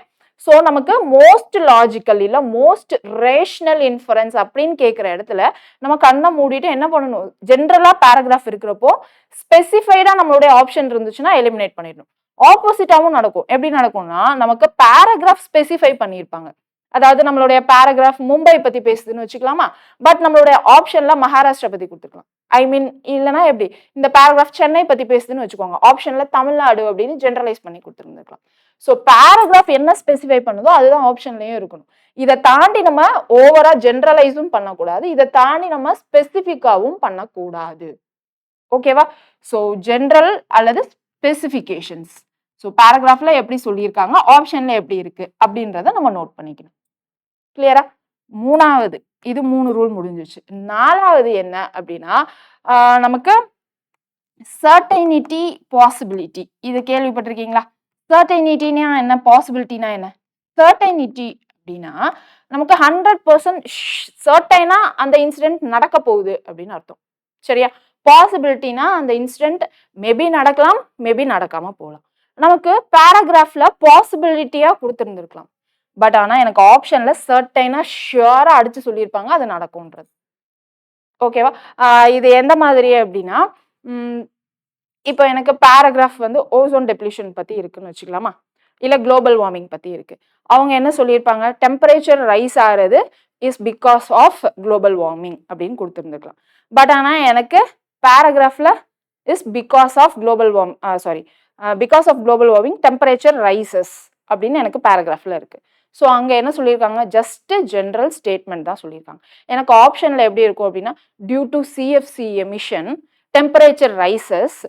ஸோ நமக்கு மோஸ்ட் லாஜிக்கல் இல்ல மோஸ்ட் ரேஷனல் இன்ஃபரன்ஸ் அப்படின்னு கேட்குற இடத்துல நம்ம கண்ணை மூடிட்டு என்ன பண்ணணும், ஜென்ரலா பேராகிராஃப் இருக்கிறப்போ ஸ்பெசிஃபைடா நம்மளுடைய ஆப்ஷன் இருந்துச்சுன்னா எலிமினேட் பண்ணிடணும். ஆப்போசிட்டாவும் நடக்கும். எப்படி நடக்கும்னா, நமக்கு பேராகிராஃப் ஸ்பெசிஃபை பண்ணியிருப்பாங்க. அதாவது நம்மளுடைய பேராகிராஃப் மும்பை பத்தி பேசுதுன்னு வச்சுக்கலாமா, பட் நம்மளுடைய ஆப்ஷன்ல மகாராஷ்டிரா பத்தி கொடுத்துருக்கலாம். ஐ மீன் இல்லைன்னா எப்படி, இந்த பேராகிராஃப் சென்னை பத்தி பேசுதுன்னு வச்சுக்கோங்க, ஆப்ஷன்ல தமிழ்நாடு அப்படின்னு ஜென்ரலைஸ் பண்ணி கொடுத்துருந்துருக்கலாம். ஸோ பேராகிராஃப் என்ன ஸ்பெசிஃபை பண்ணுதோ அதுதான் ஆப்ஷன்லயும் இருக்கணும். இதை தாண்டி நம்ம ஓவரா ஜென்ரலைஸும் பண்ணக்கூடாது, இதை தாண்டி நம்ம ஸ்பெசிஃபிக்காவும் பண்ணக்கூடாது. ஓகேவா? ஸோ ஜென்ரல் அல்லது ஸ்பெசிஃபிகேஷன்ஸ். ஸோ பேராகிராஃப்ல எப்படி சொல்லியிருக்காங்க, ஆப்ஷன்ல எப்படி இருக்கு அப்படின்றத நம்ம நோட் பண்ணிக்கணும். கிளியரா? 3வது, இது 3 ரூல் முடிஞ்சிச்சு. 4வது என்ன அப்படின்னா, நமக்கு சர்டைனிட்டி பாசிபிலிட்டி. இது கேள்விப்பட்டிருக்கீங்களா? சர்டைனிட்டினா என்ன, பாசிபிலிட்டினா என்ன? சர்டைனிட்டி அப்படின்னா நமக்கு 100% சர்டைனா அந்த இன்சிடென்ட் நடக்க போகுது அப்படின்னு அர்த்தம். சரியா? பாசிபிலிட்டினா அந்த இன்சிடென்ட் மேபி நடக்கலாம், மேபி நடக்காம போகலாம். நமக்கு பேராகிராஃப்ல பாசிபிலிட்டியா கொடுத்துருந்துருக்கலாம். பட் ஆனா எனக்கு ஆப்ஷன்ல சர்டைனா ஷியூரா அடிச்சு சொல்லியிருப்பாங்க அது நடக்கும்ன்றது. ஓகேவா? இது எந்த மாதிரி அப்படின்னா, இப்போ எனக்கு பேராகிராஃப் வந்து ஓசோன் டெப்ளிஷன் பத்தி இருக்குன்னு வச்சுக்கலாமா, இல்ல குளோபல் வார்மிங் பத்தி இருக்கு. அவங்க என்ன சொல்லியிருப்பாங்க, டெம்பரேச்சர் ரைஸ் ஆகிறது is because of global warming அப்படின்னு கொடுத்துருந்துருக்கலாம். பட் ஆனா எனக்கு பேராகிராஃப்ல is because of global warming because of global warming temperature rises அப்படின்னு எனக்கு பேராகிராஃப்ல இருக்கு. ஸோ அங்கே என்ன சொல்லியிருக்காங்க, ஜஸ்ட் ஜென்ரல் ஸ்டேட்மெண்ட் தான் சொல்லியிருக்காங்க. எனக்கு ஆப்ஷனில் எப்படி இருக்கும் அப்படின்னா, due to CFC emission temperature rises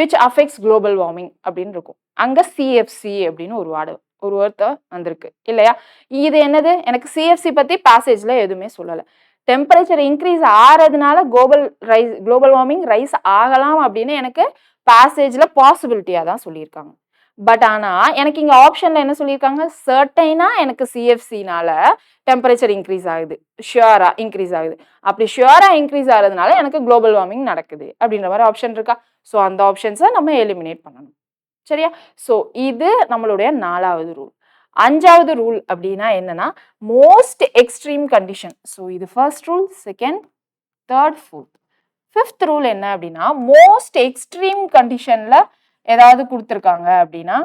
which affects global warming அப்படின்னு இருக்கும். அங்கே சிஎஃப்சி அப்படின்னு ஒரு வார்த்தை வந்திருக்கு இல்லையா. இது என்னது, எனக்கு சிஎஃப்சி பற்றி பேசேஜில் எதுவுமே சொல்லலை. டெம்பரேச்சர் இன்க்ரீஸ் ஆகிறதுனால குளோபல் வார்மிங் ரைஸ் ஆகலாம் அப்படின்னு எனக்கு பேசேஜில் பாசிபிலிட்டியாக தான் சொல்லியிருக்காங்க. பட் ஆனால் எனக்கு இங்கே ஆப்ஷனில் என்ன சொல்லியிருக்காங்க, சர்டைனாக எனக்கு சிஎஃப்சினால டெம்பரேச்சர் இன்க்ரீஸ் ஆகுது, ஷியோரா இன்க்ரீஸ் ஆகுது. அப்படி ஷியோரா இன்க்ரீஸ் ஆகிறதுனால எனக்கு குளோபல் வார்மிங் நடக்குது அப்படின்ற மாதிரி ஆப்ஷன் இருக்கா. ஸோ அந்த ஆப்ஷன்ஸை நம்ம எலிமினேட் பண்ணணும். சரியா. ஸோ இது நம்மளுடைய 4வது ரூல். 5வது ரூல் அப்படின்னா என்னன்னா, மோஸ்ட் எக்ஸ்ட்ரீம் கண்டிஷன். ஸோ இது first rule, second, third, fourth. 5th rule என்ன அப்படின்னா, மோஸ்ட் எக்ஸ்ட்ரீம் கண்டிஷன்ல ஏதாவது கொடுத்துருக்காங்க அப்படின்னா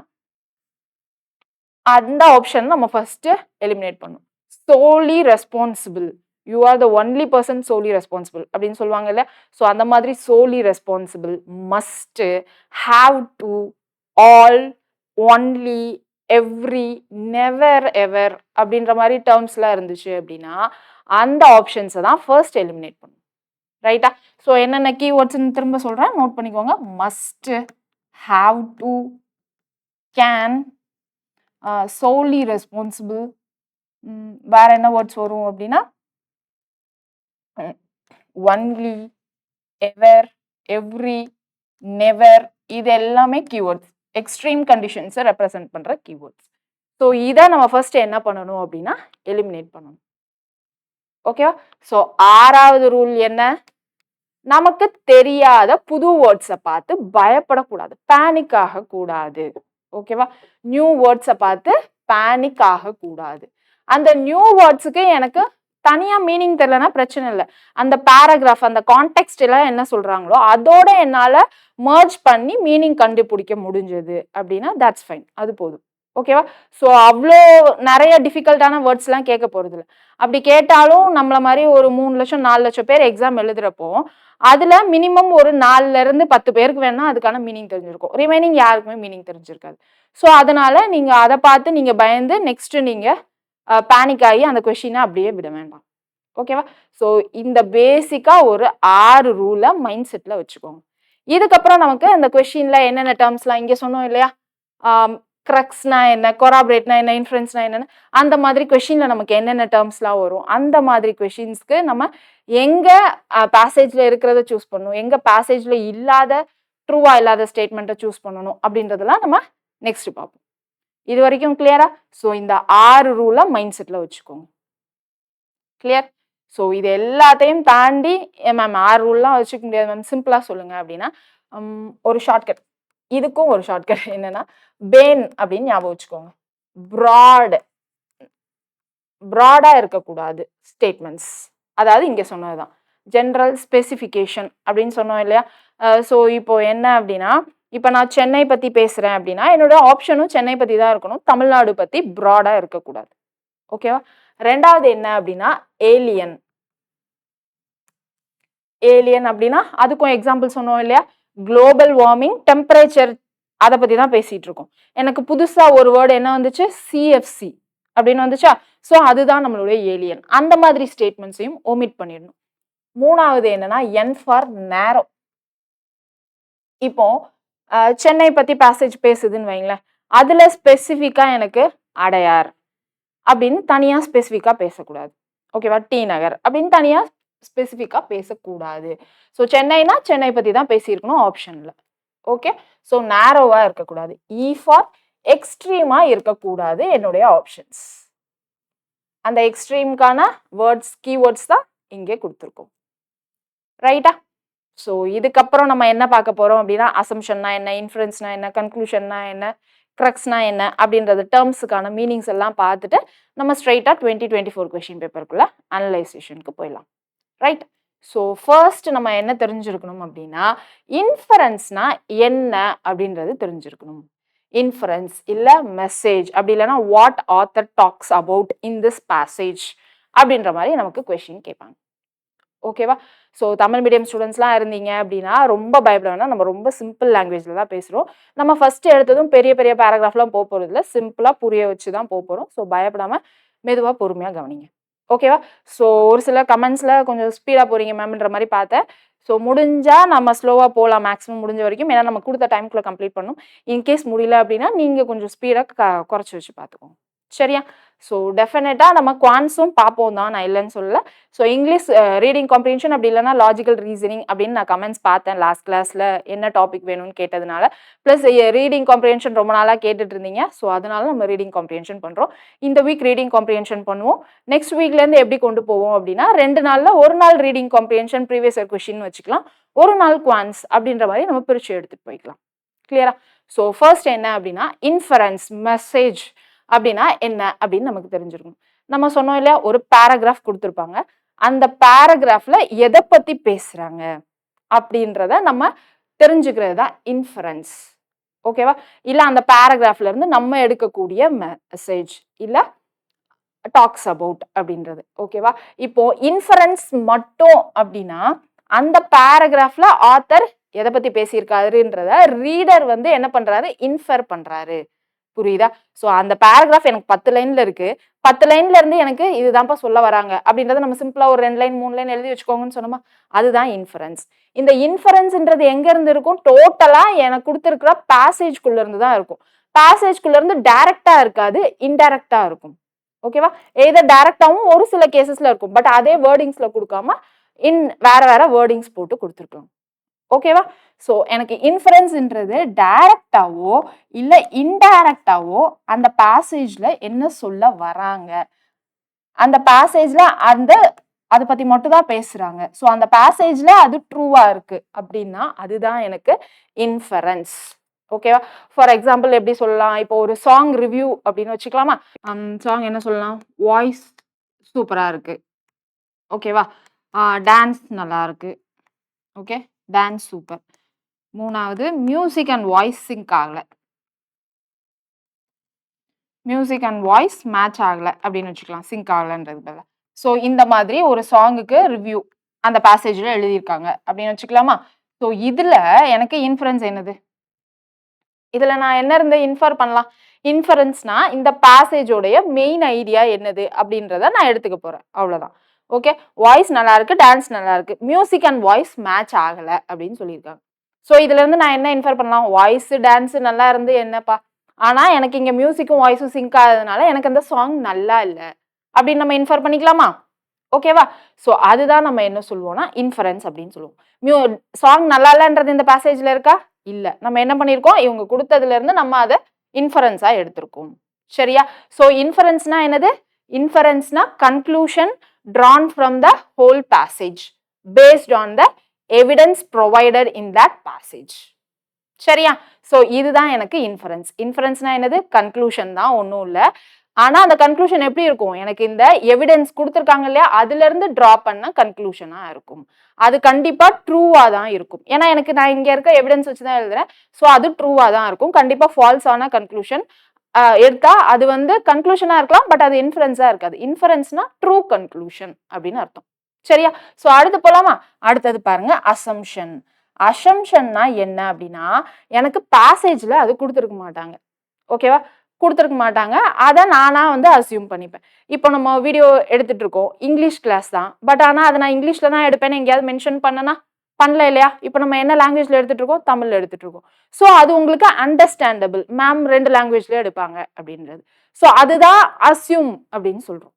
அந்த ஆப்ஷன் நம்ம ஃபர்ஸ்ட் எலிமினேட் பண்ணும். Solely responsible, you are the only person solely responsible அப்படின்னு சொல்லுவாங்க இல்ல. ஸோ அந்த மாதிரி solely responsible, must, have to, all, only, every, never, ever அப்படின்ற மாதிரி டேர்ம்ஸ்லாம் இருந்துச்சு அப்படின்னா அந்த ஆப்ஷன்ஸை தான் ஃபர்ஸ்ட் எலிமினேட் பண்ணும். ரைட்டா. ஸோ என்னென்ன கீவேர்ட்ஸ்ன்னு திரும்ப சொல்கிறேன், நோட் பண்ணிக்கோங்க. Must, have to, can, solely responsible. வேற என்ன வேர்ட்ஸ் வரும் அப்படின்னா, ஒன்லி, எவர், எவ்ரி, நெவர், இது எல்லாமே கீவேர்ட்ஸ், எக்ஸ்ட்ரீம் கண்டிஷன்ஸை ரெப்ரசென்ட் பண்ற கீவேர்ட்ஸ். ஸோ இதை நம்ம ஃபர்ஸ்ட் என்ன பண்ணணும் அப்படின்னா எலிமினேட் பண்ணணும். ஓகேவா. ஸோ 6வது ரூல் என்ன, நமக்கு தெரியாத புது வேர்ட்ஸை பார்த்து பயப்படக்கூடாது, பேனிக் ஆகக்கூடாது. ஓகேவா. நியூ வேர்ட்ஸை பார்த்து பேனிக் ஆகக்கூடாது. அந்த நியூ வேர்ட்ஸுக்கு எனக்கு தனியா மீனிங் தெரியலனா பிரச்சனை இல்லை. அந்த பேராகிராஃப், அந்த கான்டெக்ஸ்ட் எல்லாம் என்ன சொல்றாங்களோ அதோட என்னால மர்ஜ் பண்ணி மீனிங் கண்டுபிடிக்க முடிஞ்சது அப்படின்னா தட்ஸ் ஃபைன், அது போதும். ஓகேவா. ஸோ அவ்வளோ நிறைய டிஃபிகல்ட்டான வேர்ட்ஸ்லாம் கேட்க போறது இல்லை. அப்படி கேட்டாலும் நம்மள மாதிரி ஒரு 3 லட்சம் 4 லட்சம் பேர் எக்ஸாம் எழுதுறப்போ அதுல மினிமம் ஒரு 4ல இருந்து 10 பேருக்கு வேணா அதுக்கான மீனிங் தெரிஞ்சிருக்கும், ரிமைனிங் யாருக்குமே மீனிங் தெரிஞ்சிருக்காது. ஸோ அதனால நீங்க அதை பார்த்து நீங்க பயந்து நெக்ஸ்ட் நீங்க பேனிக் ஆகி அந்த கொஸ்டினை அப்படியே விட வேண்டாம். ஓகேவா. ஸோ இந்த பேசிக்கா ஒரு 6 ரூலை மைண்ட் செட்ல வச்சுக்கோங்க. இதுக்கப்புறம் நமக்கு இந்த கொஸ்டின்ல என்னென்ன டேர்ம்ஸ்லாம் இங்க சொன்னோம் இல்லையா, கிரக்ஸ்னா என்ன, கொராபரேட்னா என்ன, இன்ஃபரன்ஸ்னா என்னன்னு, அந்த மாதிரி கொஸ்டின்ல நமக்கு என்னென்ன டேர்ம்ஸ்லாம் வரும், அந்த மாதிரி கொஸ்டின்ஸ்க்கு நம்ம எங்க பேசேஜ்ல இருக்கிறத சூஸ் பண்ணணும், எங்க பேசேஜ்ல இல்லாத ட்ரூவா இல்லாத ஸ்டேட்மெண்ட்டை சூஸ் பண்ணணும் அப்படின்றதெல்லாம் நம்ம நெக்ஸ்ட் பார்ப்போம். இது வரைக்கும் கிளியரா. ஸோ இந்த 6 ரூலை மைண்ட் செட்ல வச்சுக்கோங்க. கிளியர். ஸோ இது எல்லாத்தையும் தாண்டி மேம் 6 ரூல்லாம் வச்சுக்க முடியாது மேம், சிம்பிளா சொல்லுங்க அப்படின்னா ஒரு ஷார்ட்கட், இதுக்கும் ஒரு ஷார்ட்கட் என்னன்னா பேன் அப்படின்னு ஞாபகம் வச்சுக்கோங்க. ப்ராடா இருக்கக்கூடாது ஸ்டேட்மெண்ட்ஸ், அதாவது இங்க சொன்னதுதான் ஜென்ரல் ஸ்பெசிஃபிகேஷன் அப்படின்னு சொன்னோம் இல்லையா. ஸோ இப்போ என்ன அப்படின்னா, இப்போ நான் சென்னை பத்தி பேசுறேன் அப்படின்னா என்னோட ஆப்ஷனும் சென்னை பத்தி தான் இருக்கணும், தமிழ்நாடு பத்தி ப்ராடா இருக்கக்கூடாது. ஓகேவா. 2வது என்ன அப்படின்னா ஏலியன். ஏலியன் அப்படின்னா அதுக்கும் எக்ஸாம்பிள் சொன்னோம் இல்லையா, குளோபல் வார்மிங், டெம்பரேச்சர், அதை பத்தி தான் பேசிட்டு இருக்கோம். எனக்கு புதுசா ஒரு வேர்டு என்ன வந்துச்சு, சிஎஃப்சி அப்படின்னு வந்துச்சா. ஸோ அதுதான் நம்மளுடைய ஏலியன். அந்த மாதிரி ஸ்டேட்மெண்ட்ஸையும் ஒமிட் பண்ணிடணும். 3வது என்னன்னா என் ஃபார் நேரோ. இப்போ சென்னை பத்தி பேசேஜ் பேசுதுன்னு வைங்களேன், அதுல ஸ்பெசிஃபிக்கா எனக்கு அடையார் அப்படின்னு தனியா ஸ்பெசிஃபிக்கா பேசக்கூடாது. ஓகேவா. டி நகர் அப்படின்னு தனியா ஸ்பெசிஃபிக்கா பேசக்கூடாது. ஸோ சென்னைனா சென்னை பத்தி தான் பேசியிருக்கணும் ஆப்ஷன்ல. ஓகே. ஸோ நேரோவா இருக்கக்கூடாது. இ ஃபார் எக்ஸ்ட்ரீமா இருக்கக்கூடாது என்னுடைய ஆப்ஷன்ஸ். அந்த எக்ஸ்ட்ரீம்கான வேர்ட்ஸ், கீவேர்ட்ஸ் தான் இங்கே கொடுத்துருக்கோம். ரைட்டா. ஸோ இதுக்கப்புறம் நம்ம என்ன பார்க்க போறோம் அப்படின்னா, அசம்ஷன்னா என்ன, இன்ஃபரன்ஸ்னா என்ன, கன்க்ளூஷன்னா என்ன, கிரக்ஸ்னா என்ன அப்படின்றது டேர்ம்ஸுக்கான மீனிங்ஸ் எல்லாம் பார்த்துட்டு நம்ம ஸ்ட்ரைட்டா 2024 கொஸ்டின் பேப்பருக்குள்ள அனலைசேஷனுக்கு போயிடலாம். ரைட். ஸோ ஃபர்ஸ்ட் நம்ம என்ன தெரிஞ்சிருக்கணும் அப்படின்னா, இன்ஃபரன்ஸ்னா என்ன அப்படின்றது தெரிஞ்சிருக்கணும். இன்ஃபரன்ஸ் இல்ல மெசேஜ், அப்படி இல்லைன்னா what author talks about in this passage அப்படின்ற மாதிரி நமக்கு கொஸ்டின் கேட்பாங்க. ஓகேவா. ஸோ தமிழ் மீடியம் ஸ்டூடெண்ட்ஸ்லாம் இருந்தீங்க அப்படின்னா ரொம்ப பயப்பட வேணாம். நம்ம ரொம்ப சிம்பிள் லாங்குவேஜில் தான் பேசுகிறோம். நம்ம ஃபஸ்ட்டு எடுத்ததும் பெரிய பெரிய பேராகிராஃப்லாம் போகிறதில்ல, சிம்பிளாக புரிய வச்சு தான் போகிறோம். ஸோ பயப்படாமல் மெதுவாக பொறுமையாக கவனிங்க. ஓகேவா? ஸோ ஒரு சில கமெண்ட்ஸில் கொஞ்சம் ஸ்பீடாக போகிறீங்க மேம்ன்ற மாதிரி பார்த்தேன். ஸோ முடிஞ்சா நம்ம ஸ்லோவாக போகலாம் மேக்ஸிமம் முடிஞ்ச வரைக்கும். ஏன்னா நம்ம கொடுத்த டைம்குள்ளே கம்ப்ளீட் பண்ணணும். இன்கேஸ் முடியல அப்படின்னா நீங்கள் கொஞ்சம் ஸ்பீடாக குறைச்சி வச்சு பார்த்துக்கோங்க. சரியா? ஸோ டெஃபினட்டாக நம்ம குவான்ஸும் பார்ப்போம் தான், நான் இல்லைன்னு சொல்லல. ஸோ இங்கிலீஷ் ரீடிங் காம்ப்ரிஹென்ஷன் அப்படி இல்லைனா லாஜிக்கல் ரீசனிங் அப்படின்னு நான் கமெண்ட்ஸ் பார்த்தேன் லாஸ்ட் கிளாஸில் என்ன டாபிக் வேணும்னு கேட்டதுனால. ப்ளஸ் ரீடிங் காம்ப்ரிஹென்ஷன் ரொம்ப நாளாக கேட்டுட்டு இருந்தீங்க. ஸோ அதனால நம்ம ரீடிங் காம்ப்ரிஹென்ஷன் பண்ணுறோம். இந்த வீக் ரீடிங் காம்ப்ரிஹென்ஷன் பண்ணுவோம். நெக்ஸ்ட் வீக்லேருந்து எப்படி கொண்டு போவோம் அப்படின்னா 2 நாளில் ஒரு நாள் reading comprehension previous year question வச்சுக்கலாம், ஒரு நாள் குவான்ஸ் அப்படின்ற மாதிரி நம்ம பிரித்து எடுத்துகிட்டு போய்க்கலாம். கிளியரா? ஸோ ஃபர்ஸ்ட் என்ன அப்படின்னா இன்ஃபரன்ஸ் மெசேஜ் அப்படின்னா என்ன அப்படின்னு நமக்கு தெரிஞ்சிருக்கும். நம்ம சொன்னோம் இல்லையா, ஒரு பேராகிராஃப் கொடுத்துருப்பாங்க, அந்த பேராகிராஃப்ல எதை பத்தி பேசுறாங்க அப்படின்றத நம்ம தெரிஞ்சுக்கிறது தான் இன்ஃபரன்ஸ். ஓகேவா? இல்ல அந்த பேராகிராஃப்ல இருந்து நம்ம எடுக்கக்கூடிய மெசேஜ் இல்ல டாக்ஸ் அபவுட் அப்படின்றது. ஓகேவா? இப்போ இன்ஃபரன்ஸ் மட்டும் அப்படின்னா அந்த பேராகிராஃப்ல ஆத்தர் எதை பத்தி பேசியிருக்காருன்றத ரீடர் வந்து என்ன பண்றாரு, இன்ஃபர் பண்றாரு. புரியுதா? ஸோ அந்த பேராகிராஃப் எனக்கு 10 லைன்ல இருக்கு, 10 லைன்ல இருந்து எனக்கு இதுதான்ப்பா சொல்ல வராங்க அப்படின்றத நம்ம சிம்பிளா ஒரு 2 லைன் 3 லைன் எழுதி வச்சுக்கோங்கன்னு சொன்னோமா, அதுதான் இன்ஃபரன்ஸ். இந்த இன்ஃபரன்ஸ்ன்றது எங்க இருந்து இருக்கும், டோட்டலா எனக்கு கொடுத்துருக்கிற பேசேஜ்குள்ள இருந்து தான் இருக்கும். பேசேஜ்குள்ள இருந்து டைரக்டா இருக்காது, இன்டைரக்டா இருக்கும். ஓகேவா? எய்தர் டைரக்டாவும் ஒரு சில கேசஸ்ல இருக்கும், பட் அதே வேர்டிங்ஸ்ல கொடுக்காம வேற வேற வேர்டிங்ஸ் போட்டு கொடுத்துருக்கலாம். ஓகேவா? ஸோ எனக்கு இன்ஃபரன்ஸ்ன்றது டைரக்டாவோ இல்ல இன்டைரக்டாவோ அந்த பேசேஜ்ல என்ன சொல்ல வராங்க, அந்த பேசேஜ்ல அதை பத்தி மட்டும் தான் பேசுறாங்க, ஸோ அந்த பேசேஜ்ல அது ட்ரூவா இருக்கு அப்படின்னா அதுதான் எனக்கு இன்ஃபரன்ஸ். ஓகேவா? ஃபார் எக்ஸாம்பிள் எப்படி சொல்லலாம், இப்போ ஒரு சாங் ரிவ்யூ அப்படின்னு வச்சுக்கலாமா, சாங் என்ன சொல்லலாம், வாய்ஸ் சூப்பரா இருக்கு. ஓகேவா? டான்ஸ் நல்லா இருக்கு. Okay, dance super. 3வது மியூசிக் அண்ட் வாய்ஸ் சிங்க் ஆகல, மியூசிக் அண்ட் வாய்ஸ் மேட்ச் ஆகல அப்படின்னு வச்சுக்கலாம், சிங்க் ஆகலன்றது பதிலா. ஸோ இந்த மாதிரி ஒரு சாங்குக்கு ரிவ்யூ அந்த பேசேஜ்ல எழுதியிருக்காங்க அப்படின்னு வச்சுக்கலாமா. ஸோ இதுல எனக்கு இன்ஃபரன்ஸ் என்னது, இதுல நான் என்ன இருந்து இன்ஃபர் பண்ணலாம், இன்ஃபரன்ஸ்னா இந்த பேசேஜோடைய மெயின் ஐடியா என்னது அப்படின்றத நான் எடுத்துக்க போறேன், அவ்வளவுதான். ஓகே, வாய்ஸ் நல்லா இருக்கு, டான்ஸ் நல்லா இருக்கு, மியூசிக் அண்ட் வாய்ஸ் மேட்ச் ஆகல அப்படின்னு சொல்லியிருக்காங்க. ஸோ இதுல இருந்து நான் என்ன இன்ஃபர் பண்ணலாம், வாய்ஸ் டான்ஸ் நல்லா இருந்து என்னப்பா, ஆனா எனக்கு இங்க மியூசிக்கும் வாய்ஸும் சிங்க் ஆகுறதுனால எனக்கு அந்த சாங் நல்லா இல்லை அப்படின்னு நம்ம இன்ஃபர் பண்ணிக்கலாமா. ஓகேவா? ஸோ அதுதான் நம்ம என்ன சொல்லுவோம்னா இன்ஃபரன்ஸ் அப்படின்னு சொல்லுவோம். சாங் நல்லா இல்லைன்றது இந்த பேசேஜ்ல இருக்கா, இல்ல, நம்ம என்ன பண்ணிருக்கோம், இவங்க கொடுத்ததுல இருந்து நம்ம அதை இன்ஃபரன்ஸா எடுத்திருக்கோம். சரியா? ஸோ இன்ஃபரன்ஸ்னா என்னது, இன்ஃபரன்ஸ்னா conclusion drawn from the whole passage based on the evidence provided in that passage. சரியா? ஸோ இதுதான் எனக்கு இன்ஃபரன்ஸ். இன்ஃபரன்ஸ்னா என்னது, கன்க்ளூஷன் தான், ஒன்றும் இல்லை. ஆனா அந்த கன்க்ளூஷன் எப்படி இருக்கும், எனக்கு இந்த எவிடன்ஸ் கொடுத்துருக்காங்க இல்லையா, அதுல இருந்து டிரா பண்ண கன்க்ளூஷனா இருக்கும். அது கண்டிப்பா ட்ரூவா தான் இருக்கும். ஏன்னா எனக்கு நான் இங்க இருக்க எவிடன்ஸ் வச்சுதான் எழுதுறேன், ஸோ அது ட்ரூவா தான் இருக்கும். கண்டிப்பா ஃபால்ஸான கன்க்ளூஷன் எடுத்தா அது வந்து கன்க்ளூஷனா இருக்கலாம், பட் அது இன்ஃபரன்ஸா இருக்காது. இன்ஃபரன்ஸ்னா ட்ரூ கன்க்ளூஷன் அப்படின்னு அர்த்தம். சரியா? ஸோ அடுத்து போலாமா. அடுத்தது பாருங்க, அசம்ஷன். அசம்ஷன்னா என்ன அப்படின்னா, எனக்கு பேசேஜ்ல அது கொடுத்துருக்க மாட்டாங்க. ஓகேவா? கொடுத்துருக்க மாட்டாங்க, அதை நானா வந்து அசியூம் பண்ணிப்பேன். இப்போ நம்ம வீடியோ எடுத்துட்டு இருக்கோம், இங்கிலீஷ் கிளாஸ் தான், பட் ஆனால் அதை நான் இங்கிலீஷ்ல தான் எடுப்பேன்னு எங்கேயாவது மென்ஷன் பண்ணனா, பண்ணல இல்லையா. இப்போ நம்ம என்ன லாங்குவேஜ்ல எடுத்துட்டு இருக்கோம், தமிழ்ல எடுத்துட்டு இருக்கோம். ஸோ அது உங்களுக்கு அண்டர்ஸ்டாண்டபிள், மேம் 2 லாங்குவேஜ்ல எடுப்பாங்க அப்படின்றது. ஸோ அதுதான் அசியூம் அப்படின்னு சொல்றோம்.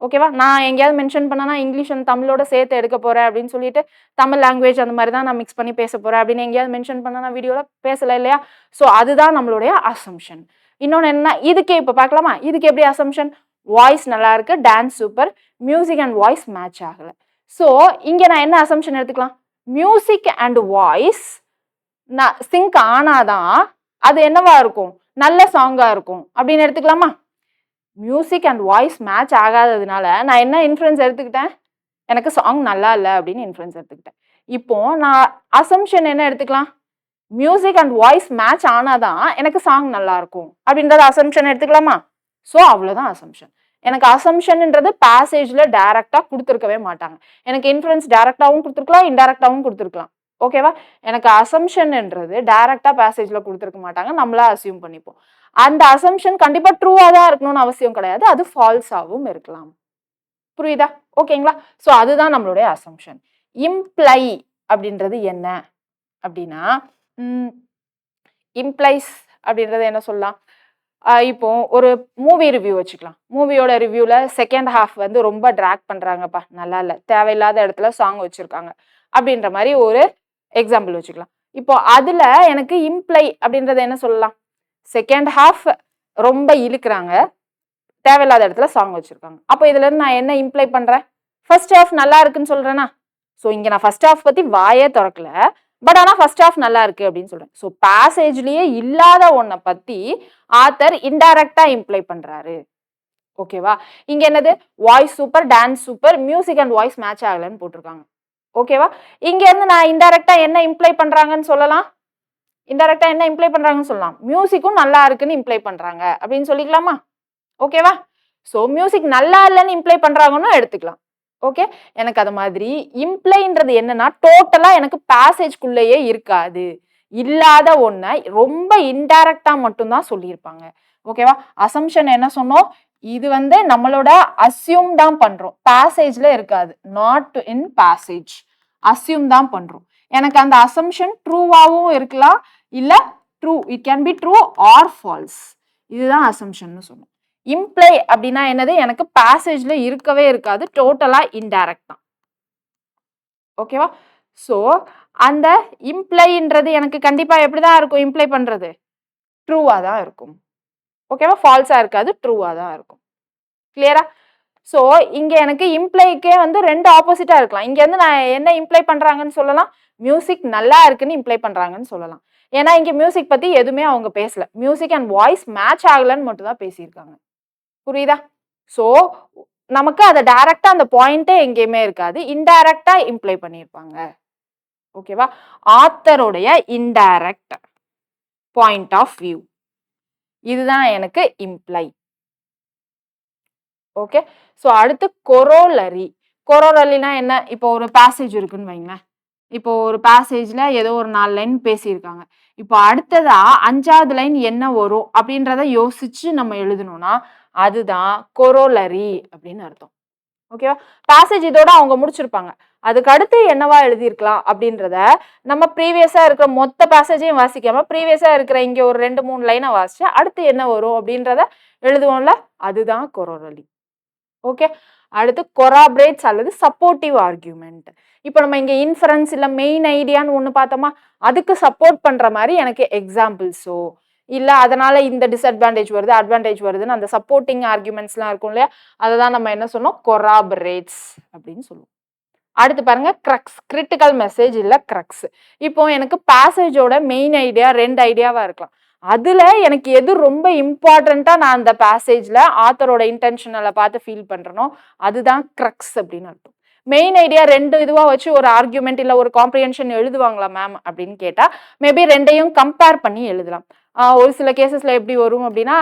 ஓகேவா? நான் எங்கேயாவது மென்ஷன் பண்ணனா இங்கிலீஷ் அண்ட் தமிழோட சேர்த்து எடுக்க போறேன் அப்படின்னு சொல்லிட்டு தமிழ் லாங்குவேஜ் அந்த மாதிரி தான் நான் மிக்ஸ் பண்ணி பேச போறேன் அப்படின்னு எங்கேயாவது மென்ஷன் பண்ணனா வீடியோல பேசல இல்லையா. ஸோ அதுதான் நம்மளுடைய அசம்ஷன். இன்னொன்னு என்ன, இதுக்கே இப்போ பார்க்கலாமா, இதுக்கு எப்படி அசம்ஷன், வாய்ஸ் நல்லா இருக்கு, dance super, music and voice match ஆகல. ஸோ இங்க நான் என்ன அசம்ஷன் எடுத்துக்கலாம், மியூசிக் அண்ட் வாய்ஸ் சிங்க் ஆனாதான் அது என்னவா இருக்கும், நல்ல சாங்கா இருக்கும் அப்படின்னு எடுத்துக்கலாமா. மியூசிக் அண்ட் வாய்ஸ் மேட்ச் ஆகாததுனால நான் என்ன இன்ஃபரன்ஸ் எடுத்துக்கிட்டேன், எனக்கு சாங் நல்லா இல்லை அப்படின்னு இன்ஃபரன்ஸ் எடுத்துக்கிட்டேன். இப்போ நான் அசம்ஷன் என்ன எடுத்துக்கலாம், மியூசிக் அண்ட் வாய்ஸ் மேட்ச் ஆனாதான் எனக்கு சாங் நல்லா இருக்கும் அப்படின்றத அசம்ஷன் எடுத்துக்கலாமா. ஸோ அவ்வளோதான் அசம்ஷன். எனக்கு அசம்ஷன்ன்றது பேசேஜ்ல டைரக்டா கொடுத்துருக்கவே மாட்டாங்க. எனக்கு இன்ஃபரன்ஸ் டைரக்டாவும் கொடுத்துருக்கலாம், இன்டைரக்டாவும் கொடுத்துருக்கலாம். ஓகேவா? எனக்கு அசம்ஷன்ன்றது டைரக்டா பேசேஜ்ல கொடுத்துருக்க மாட்டாங்க. நம்மளா அசியூம் பண்ணிப்போம். அந்த அசம்ஷன் கண்டிப்பா ட்ரூவா தான் இருக்கணும்னு அவசியம் கிடையாது. அது ஃபால்ஸாவும் இருக்கலாம். புரியுதா? ஓகேங்களா? சோ அதுதான் நம்மளுடைய அசம்ஷன். இம்ப்ளை அப்படின்றது என்ன அப்படின்னா, இம்ப்ளைஸ் அப்படின்றது என்ன சொல்லலாம்? இப்போ ஒரு மூவி ரிவ்யூ வச்சுக்கலாம். மூவியோட ரிவ்யூல செகண்ட் ஹாஃப் வந்து ரொம்ப டிராக் பண்றாங்கப்பா, நல்லா இல்ல. தேவையில்லாத இடத்துல சாங் வச்சிருக்காங்க. அப்படின்ற மாரி ஒரு எக்ஸாம்பிள் வச்சுக்கலாம். இப்போ அதுல எனக்கு இம்ப்ளை அப்படின்றத என்ன சொல்லலாம்? செகண்ட் ஹாஃப் ரொம்ப இழுக்குறாங்க. தேவையில்லாத இடத்துல சாங் வச்சிருக்காங்க. அப்போ இதுல இருந்து நான் என்ன இம்ப்ளை பண்றேன்? ஃபர்ஸ்ட் ஹாஃப் நல்லா இருக்குன்னு சொல்றேனா? சோ இங்க நான் ஃபர்ஸ்ட் ஹாஃப் பத்தி வாயே தொறக்கல. பட் ஆனா ஃபர்ஸ்ட் ஹாஃப் நல்லா இருக்கு அப்படின்னு சொல்றேன். சோ பேசேஜ்லயே இல்லாத ஒன்ன பத்தி ஆத்தர் இன்டைரக்டா இம்ப்ளை பண்றாரு. ஓகேவா? இங்க என்னது? Voice super, dance super, music and voice match ஆகலன்னு போட்டிருக்காங்க. ஓகேவா? இங்க இருந்து நான் இன்டைரக்டா என்ன இம்ப்ளை பண்றாங்கன்னு சொல்லலாம்? இன்டைரக்டா என்ன இம்ப்ளை பண்றாங்கன்னு சொல்லலாம்? மியூசிக்கும் நல்லா இருக்குன்னு இம்ப்ளை பண்றாங்க அப்படின்னு சொல்லிக்கலாமா? ஓகேவா? சோ மியூசிக் நல்லா இல்லன்னு இம்ப்ளை பண்றாங்கன்னு எடுத்துக்கலாம். ஓகே? எனக்கு அது மாதிரி இம்ப்ளைன்றது என்னன்னா, டோட்டலா எனக்கு பேசேஜ்க்குள்ளேயே இருக்காது. இல்லாத ஒண்ண ரொம்ப இன்டைரக்ட்டா மட்டும் தான் சொல்லியிருப்பாங்க. ஓகேவா? அசம்ப்ஷன் என்ன சொன்னோம்? இது வந்து நம்மளோட அஸ்யூம் தான் பண்றோம். பேசேஜ்ல இருக்காது. Not in passage. அஸ்யூம் தான் பண்றோம். எனக்கு அந்த அசம்ப்ஷன் ட்ரூவாவும் இருக்கலாம். இல்ல true. It can be true or false. இதுதான் அசம்ப்ஷன்னு சொன்னோம். இம்ப்ளை அப்படின்னா என்னது? எனக்கு பேசேஜ்ல இருக்கவே இருக்காது. டோட்டலா இன்டைரக்ட் தான். ஓகேவா? சோ அந்த இம்ப்ளைன்றது எனக்கு கண்டிப்பா எப்படிதான் இருக்கும்? இம்ப்ளை பண்றது ட்ரூவா தான் இருக்கும். ஓகேவா? ஃபால்ஸா இருக்காது. ட்ரூவா தான் இருக்கும். கிளியரா? சோ இங்க எனக்கு இம்ப்ளைக்கே வந்து 2 ஆப்போசிட்டா இருக்கலாம். இங்க இருந்து நான் என்ன இம்ப்ளை பண்றாங்கன்னு சொல்லலாம்? மியூசிக் நல்லா இருக்குன்னு இம்ப்ளை பண்றாங்கன்னு சொல்லலாம். ஏன்னா இங்க மியூசிக் பத்தி எதுவுமே அவங்க பேசல. மியூசிக் அண்ட் வாய்ஸ் மேட்ச் ஆகலன்னு மட்டும் தான் பேசியிருக்காங்க. புரியுதா? சோ நமக்கு அத டைரக்ட்டா அந்த பாயிண்டே எங்கேயுமே இருக்காது. இன்டைரக்ட்டா இம்ப்ளை பண்ணியிருப்பாங்க. ஓகேவா? ஆத்தருடைய இன்டைரக்ட் பாயிண்ட் ஆஃப் வியூ. இதுதான் எனக்கு இம்ப்ளை. ஓகே? சோ அடுத்து கொரோலரி. கொரோலரினா என்ன? இப்போ ஒரு பேசேஜ் இருக்குன்னு வைங்களேன். இப்போ ஒரு பேசேஜ்ல ஏதோ ஒரு 4 லைன் பேசியிருக்காங்க. இப்போ அடுத்ததா 5வது லைன் என்ன வரும்? அப்படின்றத யோசிச்சு நம்ம எழுதணும்னா, அதுதான் கொரோலரி அப்படின்னு அர்த்தம். ஓகேவா? பேசேஜ் இதோட அவங்க முடிச்சிருப்பாங்க. அதுக்கு அடுத்து என்னவா எழுதியிருக்கலாம் அப்படின்றத நம்ம ப்ரீவியஸா இருக்கிற மொத்த பேசேஜையும் வாசிக்காம ப்ரீவியஸா இருக்கிற இங்க ஒரு 2, 3 லைனை வாசிச்சு அடுத்து என்ன வரும் அப்படின்றத எழுதுவோம்ல, அதுதான் கொரோலரி. ஓகே. அடுத்து கொராபரேட்ஸ் அல்லது சப்போர்ட்டிவ் ஆர்குமெண்ட். இப்போ நம்ம இங்க இன்ஃபரன்ஸ் இல்ல மெயின் ஐடியான்னு ஒண்ணு பார்த்தோமா, அதுக்கு சப்போர்ட் பண்ற மாதிரி எனக்கு எக்ஸாம்பிள்ஸோ இல்ல அதனால இந்த டிஸ்அட்வான்டேஜ் வருது, அட்வான்டேஜ் வருதுன்னு அந்த சப்போர்ட்டிங் ஆர்குமெண்ட்ஸ்லாம் இருக்கும் இல்லையா, அததான் நம்ம என்ன சொன்னோம்? கொராபரேட்ஸ் அப்படின்னு சொல்லுவோம். அடுத்து பாருங்க கிரக்ஸ், கிரிட்டிக்கல் மெசேஜ் இல்ல கிரக்ஸ். இப்போ எனக்கு பேசேஜோட மெயின் ஐடியா 2 ஐடியாவா இருக்கலாம். அதுல எனக்கு எது ரொம்ப இம்பார்ட்டன்ட்டா நான் அந்த பேசேஜ்ல ஆத்தரோட இன்டென்ஷனல பார்த்து ஃபீல் பண்றனோ அதுதான் கிரக்ஸ் அப்படின்னு அர்த்தம். மெயின் ஐடியா 2 இதுவா வச்சு ஒரு ஆர்குமெண்ட் இல்ல ஒரு காம்ப்ரிஹென்ஷன் எழுதுவாங்களா மேம் அப்படின்னு கேட்டா மேபி 2யும் கம்பேர் பண்ணி எழுதலாம். ஒரு சில கேசஸ்ல எப்படி வரும் அப்படின்னா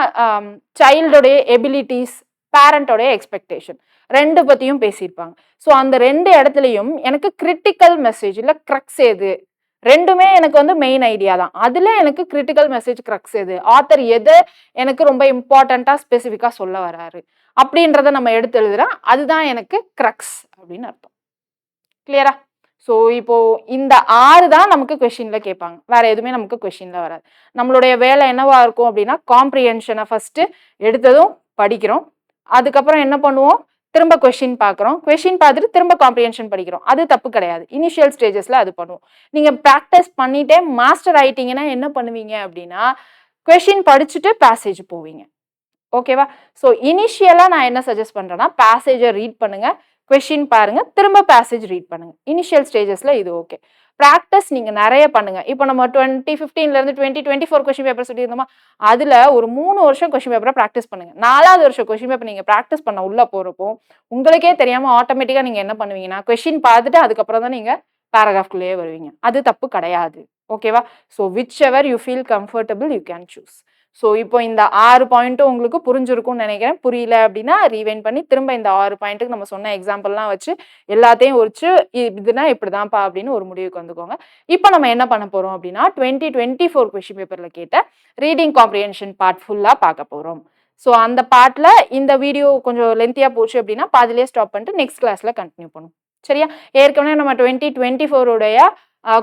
சைல்டோடைய எபிலிட்டிஸ், பேரண்டோடைய எக்ஸ்பெக்டேஷன் 2 பத்தியும் பேசியிருப்பாங்க. ஸோ அந்த 2 இடத்துலயும் எனக்கு கிரிட்டிக்கல் மெசேஜ் இல்ல கிரக்ஸ் எது? 2மே எனக்கு வந்து மெயின் ஐடியா தான். அதுல எனக்கு கிரிட்டிக்கல் மெசேஜ் கிரக்ஸ் எது? ஆத்தர் எது எனக்கு ரொம்ப இம்பார்ட்டன்ட்டா ஸ்பெசிஃபிக்கா சொல்ல வராரு? அப்படின்றத நம்ம எடுத்து எழுதுறா. அதுதான் எனக்கு கிரக்ஸ் அப்படின்னு அர்த்தம். கிளியரா? ஸோ இப்போ இந்த 6 தான் நமக்கு கொஸ்டின்ல கேட்பாங்க. வேற எதுவுமே நமக்கு கொஸ்டின்ல வராது. நம்மளுடைய வேலை என்னவா இருக்கும் அப்படின்னா, காம்ப்ரிஹென்ஷன ஃபர்ஸ்ட் எடுத்ததும் படிக்கிறோம். அதுக்கப்புறம் என்ன பண்ணுவோம்? திரும்ப கொஸ்டின் பார்க்குறோம். கொஸ்டின் பார்த்துட்டு திரும்ப காம்ப்ரிஹென்ஷன் படிக்கிறோம். அது தப்பு கிடையாது. இனிஷியல் ஸ்டேஜஸ்ல அது பண்ணுவோம். நீங்க பிராக்டிஸ் பண்ணிட்டே மாஸ்டர் ஆயிட்டீங்கன்னா என்ன பண்ணுவீங்க அப்படின்னா, கொஸ்டின் படிச்சுட்டு பேசேஜ் போவீங்க. ஓகேவா? ஸோ இனிஷியலா நான் என்ன சஜெஸ்ட் பண்றேன்னா, பேசேஜ ரீட் பண்ணுங்க. கொஸ்டின் பாருங்க. திரும்ப பேசேஜ் ரீட் பண்ணுங்க. இனிஷியல் ஸ்டேஜஸ்ல இது ஓகே. பிராக்டிஸ் நீங்க நெறைய பண்ணுங்க. இப்போ நம்ம 2015ல இருந்து 2024 கொஸ்டின் பேப்பர் சொல்லியிருந்தோமா, அதுல ஒரு 3 வருஷம் கொஸ்டின் பேப்பர பிராக்டிஸ் பண்ணுங்க. 4வது வருஷம் கொஸ்டின் பேப்பர் நீங்க பிராக்டிஸ் பண்ண உள்ள போறப்போ, உங்களுக்கே தெரியாம ஆட்டோமேட்டிக்கா நீங்க என்ன பண்ணுவீங்கன்னா, கொஸ்டின் பார்த்துட்டு அதுக்கப்புறம் தான் நீங்க பேராகிராஃப்குள்ளேயே வருவீங்க. அது தப்பு கிடையாது. ஓகேவா? So which ever you feel comfortable you can choose. So இப்போ இந்த 6 பாயிண்ட்டும் உங்களுக்கு புரிஞ்சிருக்கும்னு நினைக்கிறேன். புரியல அப்படின்னா ரீவைண்ட் பண்ணி திரும்ப இந்த 6 பாயிண்ட்டுக்கு நம்ம சொன்ன எக்ஸாம்பிள்லாம் வச்சு எல்லாத்தையும் வச்சு இதுனா இப்படிதான்ப்பா அப்படின்னு ஒரு முடிவுக்கு வந்துக்கோங்க. இப்போ நம்ம என்ன பண்ண போறோம் அப்படின்னா 2024 கொஸ்டின் பேப்பர்ல கேட்ட ரீடிங் காம்ப்ரிஹென்ஷன் பார்ட் ஃபுல்லா பார்க்க போறோம். ஸோ அந்த பார்ட்ல இந்த வீடியோ கொஞ்சம் லென்த்தியா போச்சு அப்படின்னா பாதிலேயே ஸ்டாப் பண்ணிட்டு நெக்ஸ்ட் கிளாஸ்ல கண்டினியூ பண்ணுவோம். சரியா? ஏற்கனவே நம்ம 2024 உடைய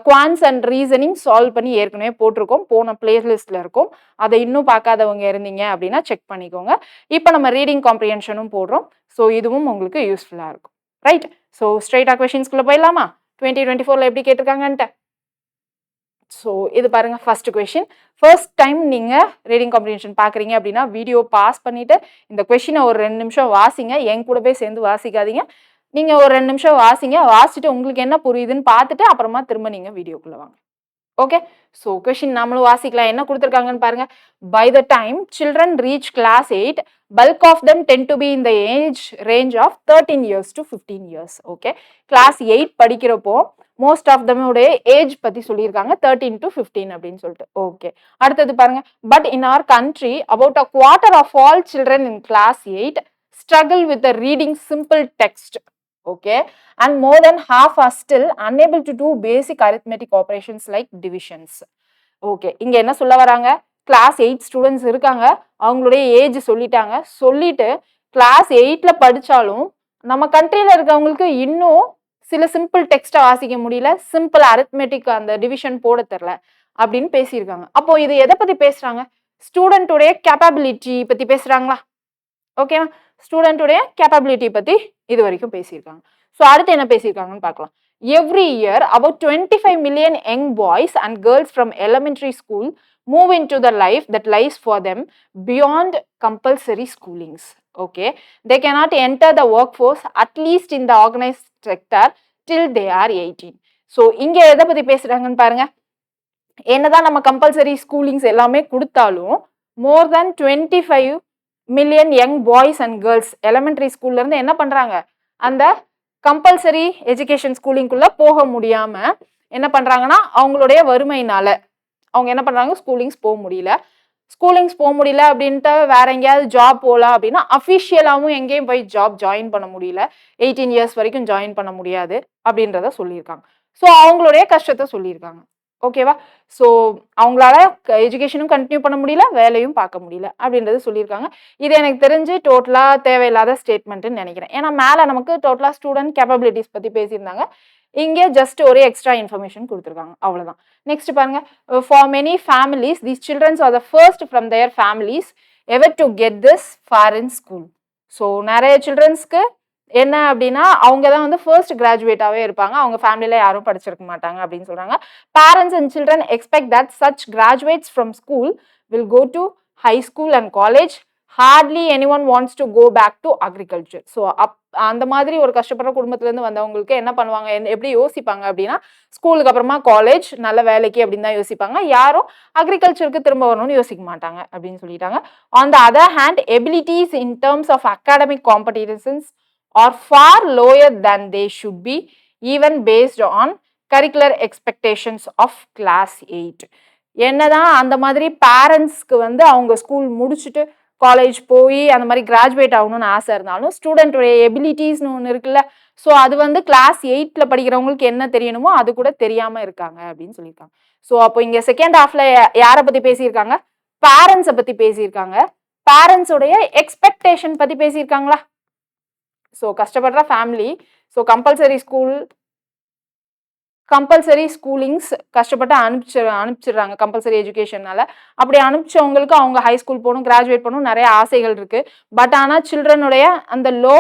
குவான்ஸ் அண்ட் ரீசனிங் சால்வ் பண்ணி ஏற்கனவே போட்டிருக்கோம். போன பிளேலிஸ்ட்ல இருக்கும். அதை இன்னும் பார்க்காதவங்க இருந்தீங்க அப்படின்னா செக் பண்ணிக்கோங்க. இப்போ நம்ம ரீடிங் காம்ப்ரிஹென்ஷனும் போடுறோம். ஸோ இதுவும் உங்களுக்கு யூஸ்ஃபுல்லா இருக்கும். ரைட்? ஸோ ஸ்ட்ரெயிட்டா கொஸ்டின்ஸ்குள்ள போயிடலாமா? 2024ல எப்படி கேட்டிருக்காங்கன்ட்டு. ஸோ இது பாருங்க ஃபர்ஸ்ட் கொஸ்டின். ஃபர்ஸ்ட் டைம் நீங்க ரீடிங் காம்ப்ரிஹென்ஷன் பார்க்குறீங்க அப்படின்னா வீடியோ பாஸ் பண்ணிட்டு இந்த கொஸ்டினை ஒரு 2 நிமிஷம் வாசிங்க. என் கூடவே சேர்ந்து வாசிக்காதீங்க. நீங்க ஒரு 2 நிமிஷம் வாசிங்க. வாசிச்சுட்டு உங்களுக்கு என்ன புரியுதுன்னு பார்த்துட்டு அப்புறமா திரும்ப நீங்க வீடியோக்குள்ள வாங்க. ஓகே? ஸோ கொஸ்டின் நாமளும் வாசிக்கலாம். என்ன கொடுத்துருக்காங்கன்னு பாருங்க. By the time children reach class 8, bulk of them tend to be in the age range of 13 years to 15 years. Okay? Class 8 படிக்கிறப்போ மோஸ்ட் ஆஃப் தம் உடைய ஏஜ் பத்தி சொல்லியிருக்காங்க 13 to 15 அப்படின்னு சொல்லிட்டு. ஓகே, அடுத்தது பாருங்க. But in our country about a quarter of all children in class 8 struggle with the reading simple text. Okay, and more than half are still unable to do basic arithmetic operations like divisions. Okay, இங்க என்ன சொல்ல வராங்க? Class 8 students இருக்காங்க, அவங்களுடைய age சொல்லிட்டாங்க. சொல்லிட்டு class 8ல படிச்சாலும் நம்ம கண்ட்ரியில இருக்கவங்களுக்கு இன்னும் சில சிம்பிள் டெக்ஸ்ட்டை வாசிக்க முடியல, சிம்பிள் அரித்மெட்டிக் அந்த டிவிஷன் போட தெரியல அப்படின்னு பேசியிருக்காங்க. அப்போ இது எதை பத்தி பேசுறாங்க? ஸ்டூடெண்ட்டுடைய கேப்பபிலிட்டி பத்தி பேசுறாங்களா? ஓகேவா? ஸ்டூடெண்ட்டுடைய கேப்பபிலிட்டி பத்தி இது வரைக்கும் பேசியிருக்காங்க. ஸோ அடுத்து என்ன பேசியிருக்காங்கன்னு பார்க்கலாம். Every year about 25 million young boys and girls from elementary school move into the life that lies for them beyond compulsory schoolings. Okay, they cannot enter the workforce at least in the organized sector till they are 18. So இங்க எதை பத்தி பேசுறாங்கன்னு பாருங்க. என்னதான் நம்ம compulsory schoolings எல்லாமே கொடுத்தாலும் மோர் தேன் 25 million young boys and girls elementary ஸ்கூல்ல இருந்து என்ன பண்றாங்க, அந்த கம்பல்சரி எஜுகேஷன் ஸ்கூலிங்குள்ள போக முடியாம என்ன பண்றாங்கன்னா அவங்களுடைய வறுமையினால அவங்க என்ன பண்றாங்க, ஸ்கூலிங்ஸ் போக முடியல. ஸ்கூலிங்ஸ் போக முடியல அப்படின்ட்டு வேற எங்கேயாவது ஜாப் போகலாம் அப்படின்னா அஃபிஷியலாகவும் எங்கேயும் போய் ஜாப் ஜாயின் பண்ண முடியல, 18 இயர்ஸ் வரைக்கும் ஜாயின் பண்ண முடியாது அப்படின்றத சொல்லியிருக்காங்க. ஸோ அவங்களுடைய கஷ்டத்தை சொல்லியிருக்காங்க. ஓகேவா? ஸோ அவங்களால எஜுகேஷனும் கண்டினியூ பண்ண முடியல, வேலையும் பார்க்க முடியல அப்படின்றது சொல்லியிருக்காங்க. இது எனக்கு தெரிஞ்சு டோட்டலா தேவையில்லாத ஸ்டேட்மெண்ட்னு நினைக்கிறேன். ஏன்னா மேல நமக்கு டோட்டலா ஸ்டூடெண்ட் கேப்பபிலிட்டிஸ் பத்தி பேசியிருந்தாங்க, இங்கே ஜஸ்ட் ஒரு எக்ஸ்ட்ரா இன்ஃபர்மேஷன் கொடுத்துருக்காங்க, அவ்வளவுதான். நெக்ஸ்ட் பாருங்க. For many families these childrens are the first from their families ever to get this foreign school. So நிறைய சில்ட்ரன்ஸ்க்கு என்ன அப்படின்னா அவங்க தான் வந்து ஃபர்ஸ்ட் கிராஜுவேட்டாவே இருப்பாங்க, அவங்க ஃபேமிலியில யாரும் படிச்சிருக்க மாட்டாங்க அப்படின்னு சொல்றாங்க. Parents and children expect that such graduates from school will go to high school and college. Hardly anyone wants to go back to agriculture. So அந்த மாதிரி ஒரு கஷ்டப்படுற குடும்பத்திலேருந்து வந்தவங்களுக்கு என்ன பண்ணுவாங்க, எப்படி யோசிப்பாங்க அப்படின்னா ஸ்கூலுக்கு அப்புறமா காலேஜ், நல்ல வேலைக்கு அப்படின்னு தான் யோசிப்பாங்க. யாரும் அக்ரிகல்ச்சருக்கு திரும்ப வரணும்னு யோசிக்க மாட்டாங்க அப்படின்னு சொல்லிட்டாங்க. On the other hand abilities in terms of academic competitions are far lower than they should be, even based on curricular expectations of class 8. என்னதான் அந்த மாதிரி பேரண்ட்ஸ்க்கு வந்து அவங்க ஸ்கூல் முடிச்சுட்டு காலேஜ் போய் அந்த மாதிரி கிராஜுவேட் ஆகணும்னு ஆசை இருந்தாலும் ஸ்டூடெண்ட்டுடைய எபிலிட்டிஸ்னு ஒன்று இருக்குல்ல, ஸோ அது வந்து கிளாஸ் 8ல படிக்கிறவங்களுக்கு என்ன தெரியணுமோ அது கூட தெரியாம இருக்காங்க அப்படின்னு சொல்லியிருக்காங்க. ஸோ அப்போ இங்க செகண்ட் ஹாஃப்ல யாரை பத்தி பேசியிருக்காங்க, பேரண்ட்ஸை பத்தி பேசியிருக்காங்க. பேரண்ட்ஸோடைய எக்ஸ்பெக்டேஷன் பத்தி பேசியிருக்காங்களா? ஸோ கஷ்டப்படுற ஃபேமிலி, ஸோ கம்பல்சரி ஸ்கூலிங்ஸ் கஷ்டப்பட்டு அனுப்பிச்சிடுறாங்க கம்பல்சரி எஜுகேஷனால. அப்படி அனுப்பிச்சவங்களுக்கு அவங்க ஹை ஸ்கூல் போகணும், கிராஜுவேட் பண்ணணும், நிறைய ஆசைகள் இருக்கு. பட் ஆனால் சில்ட்ரனுடைய அந்த லோ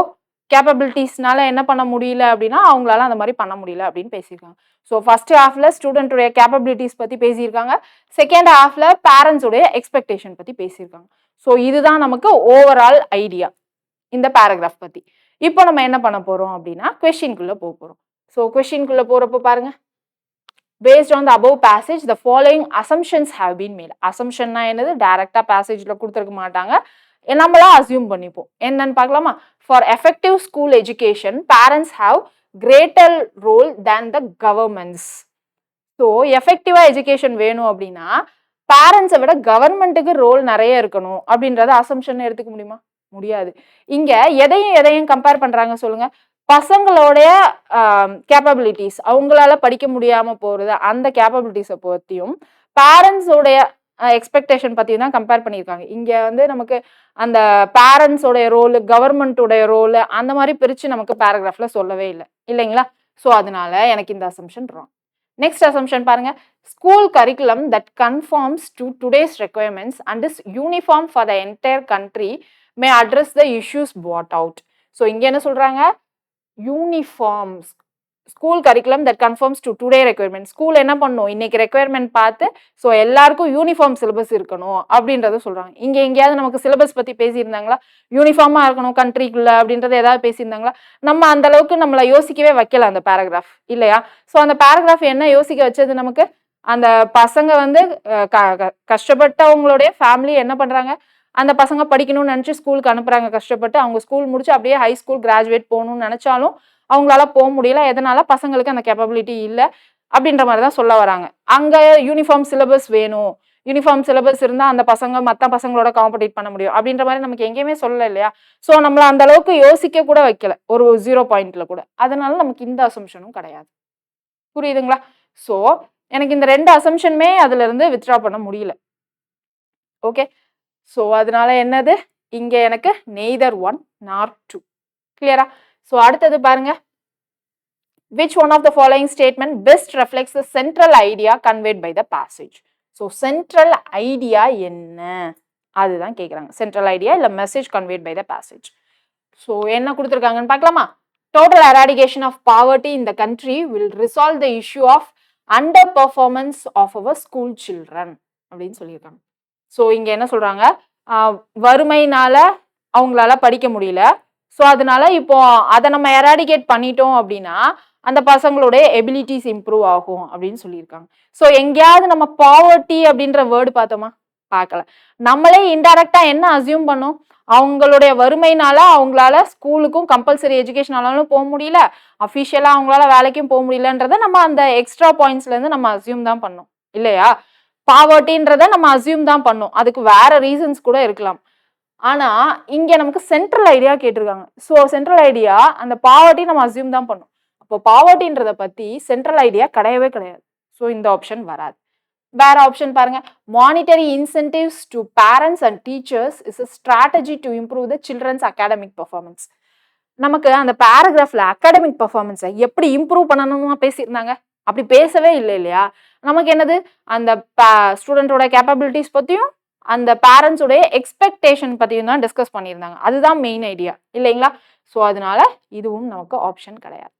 கேப்பபிலிட்டிஸ்னால என்ன பண்ண முடியல அப்படின்னா அவங்களால அந்த மாதிரி பண்ண முடியல அப்படின்னு பேசியிருக்காங்க. ஸோ ஃபர்ஸ்ட் ஹாஃப்ல ஸ்டூடெண்ட்டுடைய கேப்பபிலிட்டிஸ் பத்தி பேசியிருக்காங்க, செகண்ட் ஹாஃப்ல பேரண்ட்ஸுடைய எக்ஸ்பெக்டேஷன் பத்தி பேசியிருக்காங்க. ஸோ இதுதான் நமக்கு ஓவரால் ஐடியா இந்த பேராகிராஃப் பத்தி. இப்போ நம்ம என்ன பண்ண போறோம் அப்படின்னா கொஸ்டின்குள்ள போக போறோம். ஸோ கொஸ்டின்குள்ள போறப்போ பாருங்க. Based on the above passage, the following assumptions have been made. Assumptionனா என்னது, டைரக்டா பேசேஜ்ல கொடுத்துருக்க மாட்டாங்க, நம்மளா அசியூம் பண்ணிப்போம். என்னன்னு பார்க்கலாமா? For effective school education, parents have greater role than the governments. So எஃபெக்டிவா எஜுகேஷன் வேணும் அப்படின்னா பேரண்ட்ஸை விட கவர்மெண்ட்டுக்கு ரோல் நிறைய இருக்கணும் அப்படின்றத அசம்ஷன் எடுத்துக்க முடியுமா? முடியாது. இங்க எதையும் கம்பேர் பண்றாங்க சொல்லுங்க. பசங்களுடைய கேப்பபிலிட்டிஸ், அவங்களால படிக்க முடியாம போறது, அந்த கேப்பபிலிட்டிஸை பத்தியும் பேரண்ட்ஸோடைய எக்ஸ்பெக்டேஷன் பத்தியும் தான் கம்பேர் பண்ணியிருக்காங்க. இங்க வந்து நமக்கு அந்த பேரண்ட்ஸோடைய ரோல், கவர்மெண்ட்டோடைய ரோல் அந்த மாதிரி பிரிச்சு நமக்கு பேராகிராஃப்ல சொல்லவே இல்லை இல்லைங்களா? ஸோ அதனால எனக்கு இந்த அசம்ஷன் ராங். நெக்ஸ்ட் அசம்ஷன் பாருங்க. School curriculum that conforms to today's requirements and is uniform for the entire country May address the issues brought out. So இங்க என்ன சொல்றாங்க? Uniform school curriculum that conforms to today requirement. School என்ன பண்ணும், இன்னைக்கு requirement பார்த்து so எல்லாருக்கும் uniform syllabus இருக்கணும் அப்படின்றத சொல்றாங்க. இங்க எங்கேயாவது நமக்கு சிலபஸ் பத்தி பேசியிருந்தாங்களா? யூனிஃபார்மா இருக்கணும் கண்ட்ரிக்குள்ள அப்படின்றத ஏதாவது பேசியிருந்தாங்களா? நம்ம அந்த அளவுக்கு நம்மள யோசிக்கவே வைக்கல அந்த பேராகிராஃப் இல்லையா? ஸோ அந்த பேராகிராஃப் என்ன யோசிக்க வச்சது நமக்கு? அந்த பசங்க வந்து கஷ்டப்பட்டவங்களுடைய ஃபேமிலி என்ன பண்றாங்க, அந்த பசங்க படிக்கணும்னு நினைச்சு ஸ்கூலுக்கு அனுப்புறாங்க கஷ்டப்பட்டு. அவங்க ஸ்கூல் முடிச்சு அப்படியே ஹை ஸ்கூல் கிராஜுவேட் போகணும்னு நினைச்சாலும் அவங்களால போக முடியல. எதனால? பசங்களுக்கு அந்த கேப்பபிலிட்டி இல்லை அப்படின்ற மாதிரி தான் சொல்ல வராங்க. அங்க யூனிஃபார்ம் சிலபஸ் வேணும், யூனிஃபார்ம் சிலபஸ் இருந்தா அந்த பசங்க மற்ற பசங்களோட காம்படிட் பண்ண முடியும் அப்படின்ற மாதிரி நமக்கு எங்கேயுமே சொல்லல இல்லையா? ஸோ நம்மள அந்த அளவுக்கு யோசிக்க கூட வைக்கல ஒரு 0 பாயிண்ட்ல கூட. அதனால நமக்கு இந்த அசம்ஷனும் கிடையாது. புரியுதுங்களா? ஸோ எனக்கு இந்த 2 அசம்ஷனுமே அதுல இருந்து வித்ட்ரா பண்ண முடியல. ஓகே, ஸோ அதனால என்னது, இங்க எனக்கு நெய்தர் 1 nor 2. கிளியரா? ஸோ அடுத்தது பாருங்க. Which one of the following statement best reflects the central idea conveyed by the passage? So central idea என்ன அதுதான் கேட்குறாங்க. central idea இல்லை message conveyed by the passage. So என்ன கொடுத்துருக்காங்கன்னு பார்க்கலாமா? Total eradication of poverty in the country will resolve the issue of underperformance of our school children அப்படின்னு சொல்லியிருக்காங்க. So இங்க என்ன சொல்றாங்க, வறுமைனால அவங்களால படிக்க முடியல. ஸோ அதனால இப்போ அதை நம்ம எராடிகேட் பண்ணிட்டோம் அப்படின்னா அந்த பசங்களுடைய எபிலிட்டிஸ் இம்ப்ரூவ் ஆகும் அப்படின்னு சொல்லியிருக்காங்க. ஸோ எங்கேயாவது நம்ம பாவர்ட்டி அப்படின்ற வேர்டு பார்த்தோமா? பார்க்கல. நம்மளே இன்டைரக்டா என்ன அசியூம் பண்ணோம், அவங்களுடைய வறுமைனால அவங்களால ஸ்கூலுக்கும் கம்பல்சரி எஜுகேஷனாலும் போக முடியல, அஃபிஷியலா அவங்களால வேலைக்கும் போக முடியலன்றத நம்ம அந்த எக்ஸ்ட்ரா பாயிண்ட்ஸ்ல இருந்து நம்ம அசியூம் தான் பண்ணோம் இல்லையா? பாவர்ட்டின்றத நம்ம அசியூம் தான் பண்ணோம். அதுக்கு வேற ரீசன்ஸ் கூட இருக்கலாம். ஆனா இங்க நமக்கு சென்ட்ரல் ஐடியா கேட்டிருக்காங்க. ஸோ சென்ட்ரல் ஐடியா அந்த பாவர்ட்டி நம்ம அசியூம் தான் பண்ணோம். அப்போ பாவர்ட்டின்றத பத்தி சென்ட்ரல் ஐடியா கிடையவே கிடையாது. ஸோ இந்த ஆப்ஷன் வராது. வேற ஆப்ஷன் பாருங்க. Monetary incentives to parents and teachers is a strategy to improve the children's academic performance. நமக்கு அந்த பேராகிராஃப்ல அகாடமிக் பெர்ஃபார்மன்ஸை எப்படி இம்ப்ரூவ் பண்ணணுமா பேசியிருந்தாங்க? அப்படி பேசவே இல்லை இல்லையா? நமக்கு என்னது, அந்த ஸ்டூடெண்டோட கேப்பபிலிட்டிஸ் பத்தியும் அந்த பேரண்ட்ஸோடைய எக்ஸ்பெக்டேஷன் பத்தியும் தான் டிஸ்கஸ் பண்ணியிருந்தாங்க. அதுதான் மெயின் ஐடியா இல்லைங்களா? ஸோ அதனால இதுவும் நமக்கு ஆப்ஷன் கிடையாது.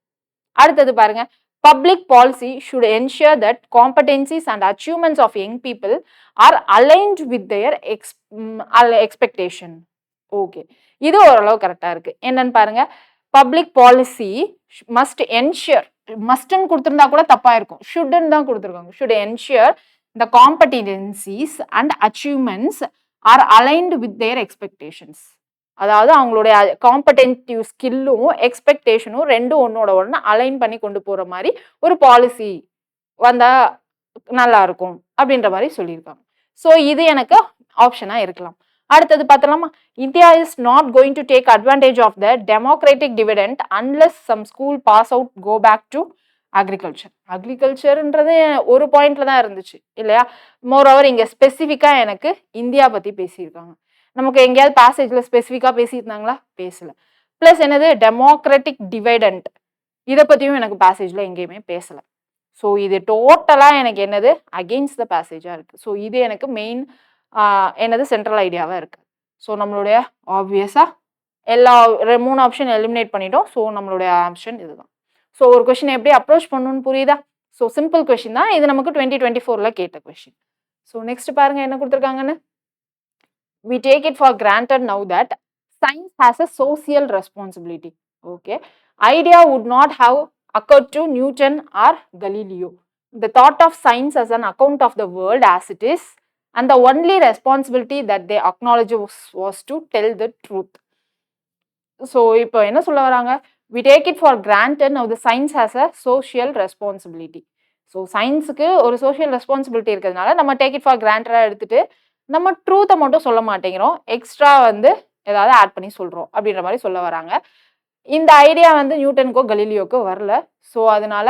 அடுத்தது பாருங்க. Public policy should ensure that competencies and achievements of young people are aligned with their expectation. Okay, இது ஓரளவு கரெக்டா இருக்கு. என்னன்னு பாருங்க. பப்ளிக் பாலிசி மஸ்ட் என்ஷூர், மஸ்ட்னு கொடுத்திருந்தா கூட தப்பா இருக்கும், ஷுட்னு தான் கொடுத்துருக்காங்க. Should ensure the competencies and achievements are aligned with their expectations. அதாவது அவங்களுடைய காம்படென்டிவ் ஸ்கில்லும் எக்ஸ்பெக்டேஷனும் ரெண்டும் ஒன்னோட ஒன்று அலைன் பண்ணி கொண்டு போற மாதிரி ஒரு பாலிசி வந்தா நல்லா இருக்கும் அப்படின்ற மாதிரி சொல்லியிருக்காங்க. ஸோ இது எனக்கு ஆப்ஷனா இருக்கலாம். அடுத்தது பார்த்தலாமா. India is not going to take advantage of the democratic dividend unless some school pass out go back to agriculture. அக்ரிகல்ச்சர்ன்றது ஒரு பாயிண்ட்ல தான் இருந்துச்சு இல்லையா? மோர் ஓவர் இங்க ஸ்பெசிஃபிக்கா எனக்கு இந்தியா பத்தி பேசியிருக்காங்க. நமக்கு எங்கேயாவது பேசேஜ்ல ஸ்பெசிஃபிக்கா பேசியிருந்தாங்களா? பேசல. பிளஸ் என்னது, டெமோக்ராட்டிக் டிவைடண்ட், இதை பத்தியும் எனக்கு பேசேஜ்ல எங்கேயுமே பேசல. ஸோ இது டோட்டலா எனக்கு என்னது, அகெயின்ஸ்ட் த பேசேஜா இருக்கு. ஸோ இது எனக்கு மெயின் என்னது சென்ட்ரல் ஐடியாவா இருக்கு. ஸோ நம்மளுடைய ஆப்வியஸா எல்லா 3 ஆப்ஷன் எலிமினேட் பண்ணிட்டோம். ஸோ நம்மளுடைய ஆப்ஷன் இதுதான். ஸோ ஒரு கொஸ்டின் எப்படி அப்ரோச் பண்ணணும்னு புரியுதா? ஸோ சிம்பிள் கொஸ்டின் தான் இது, நமக்கு 2024ல கேட்ட கொஸ்டின். ஸோ நெக்ஸ்ட் பாருங்க என்ன கொடுத்துருக்காங்கன்னு. We take it for granted now that science has a social responsibility. Okay, idea would not have occurred to Newton or Galileo. The thought of science as an account of the world as it is, and the only responsibility that they acknowledge was to tell the truth. So இப்போ என்ன சொல்ல வராங்க, we take it for granted now the science has a social responsibility. So சயின்ஸுக்கு ஒரு social responsibility இருக்கிறதுனால நம்ம take it for கிராண்டடா எடுத்துட்டு நம்ம ட்ரூத்தை மட்டும் சொல்ல மாட்டேங்கிறோம், எக்ஸ்ட்ரா வந்து ஏதாவது ஆட் பண்ணி சொல்றோம் அப்படின்ற மாதிரி சொல்ல வராங்க. இந்த ஐடியா வந்து நியூட்டனுக்கோ கலீலியோக்கோ வரல. ஸோ அதனால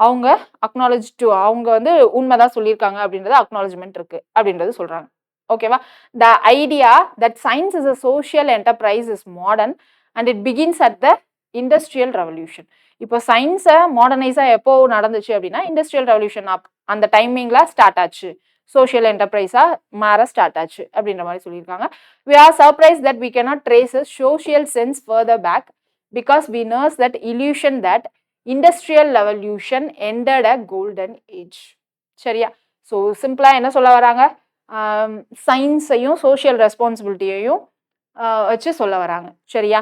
அவங்க அக்னாலஜ் டு அவங்க வந்து உண்மைதான் சொல்லியிருக்காங்க அப்படின்றது அக்னாலஜ்மெண்ட் இருக்கு அப்படின்றது சொல்றாங்க. ஓகேவா? The idea that science is a social enterprise is modern and it begins at the industrial revolution. இப்போ சயின்ஸை மாடர்னைஸா எப்போ நடந்துச்சு அப்படின்னா இண்டஸ்ட்ரியல் ரெவல்யூஷன் அந்த டைமிங்ல ஸ்டார்ட் ஆச்சு, சோஷியல் என்டர்பிரைஸா மாற ஸ்டார்ட் ஆச்சு அப்படின்ற மாதிரி சொல்லியிருக்காங்க. We are surprised that we cannot trace a social sense further back because we nurse that illusion that industrial revolution ended a golden age. சரியா? ஸோ சிம்பிளா என்ன சொல்ல வராங்க, சயின்ஸையும் சோஷியல் ரெஸ்பான்சிபிலிட்டியையும் வச்சு சொல்ல வராங்க. சரியா?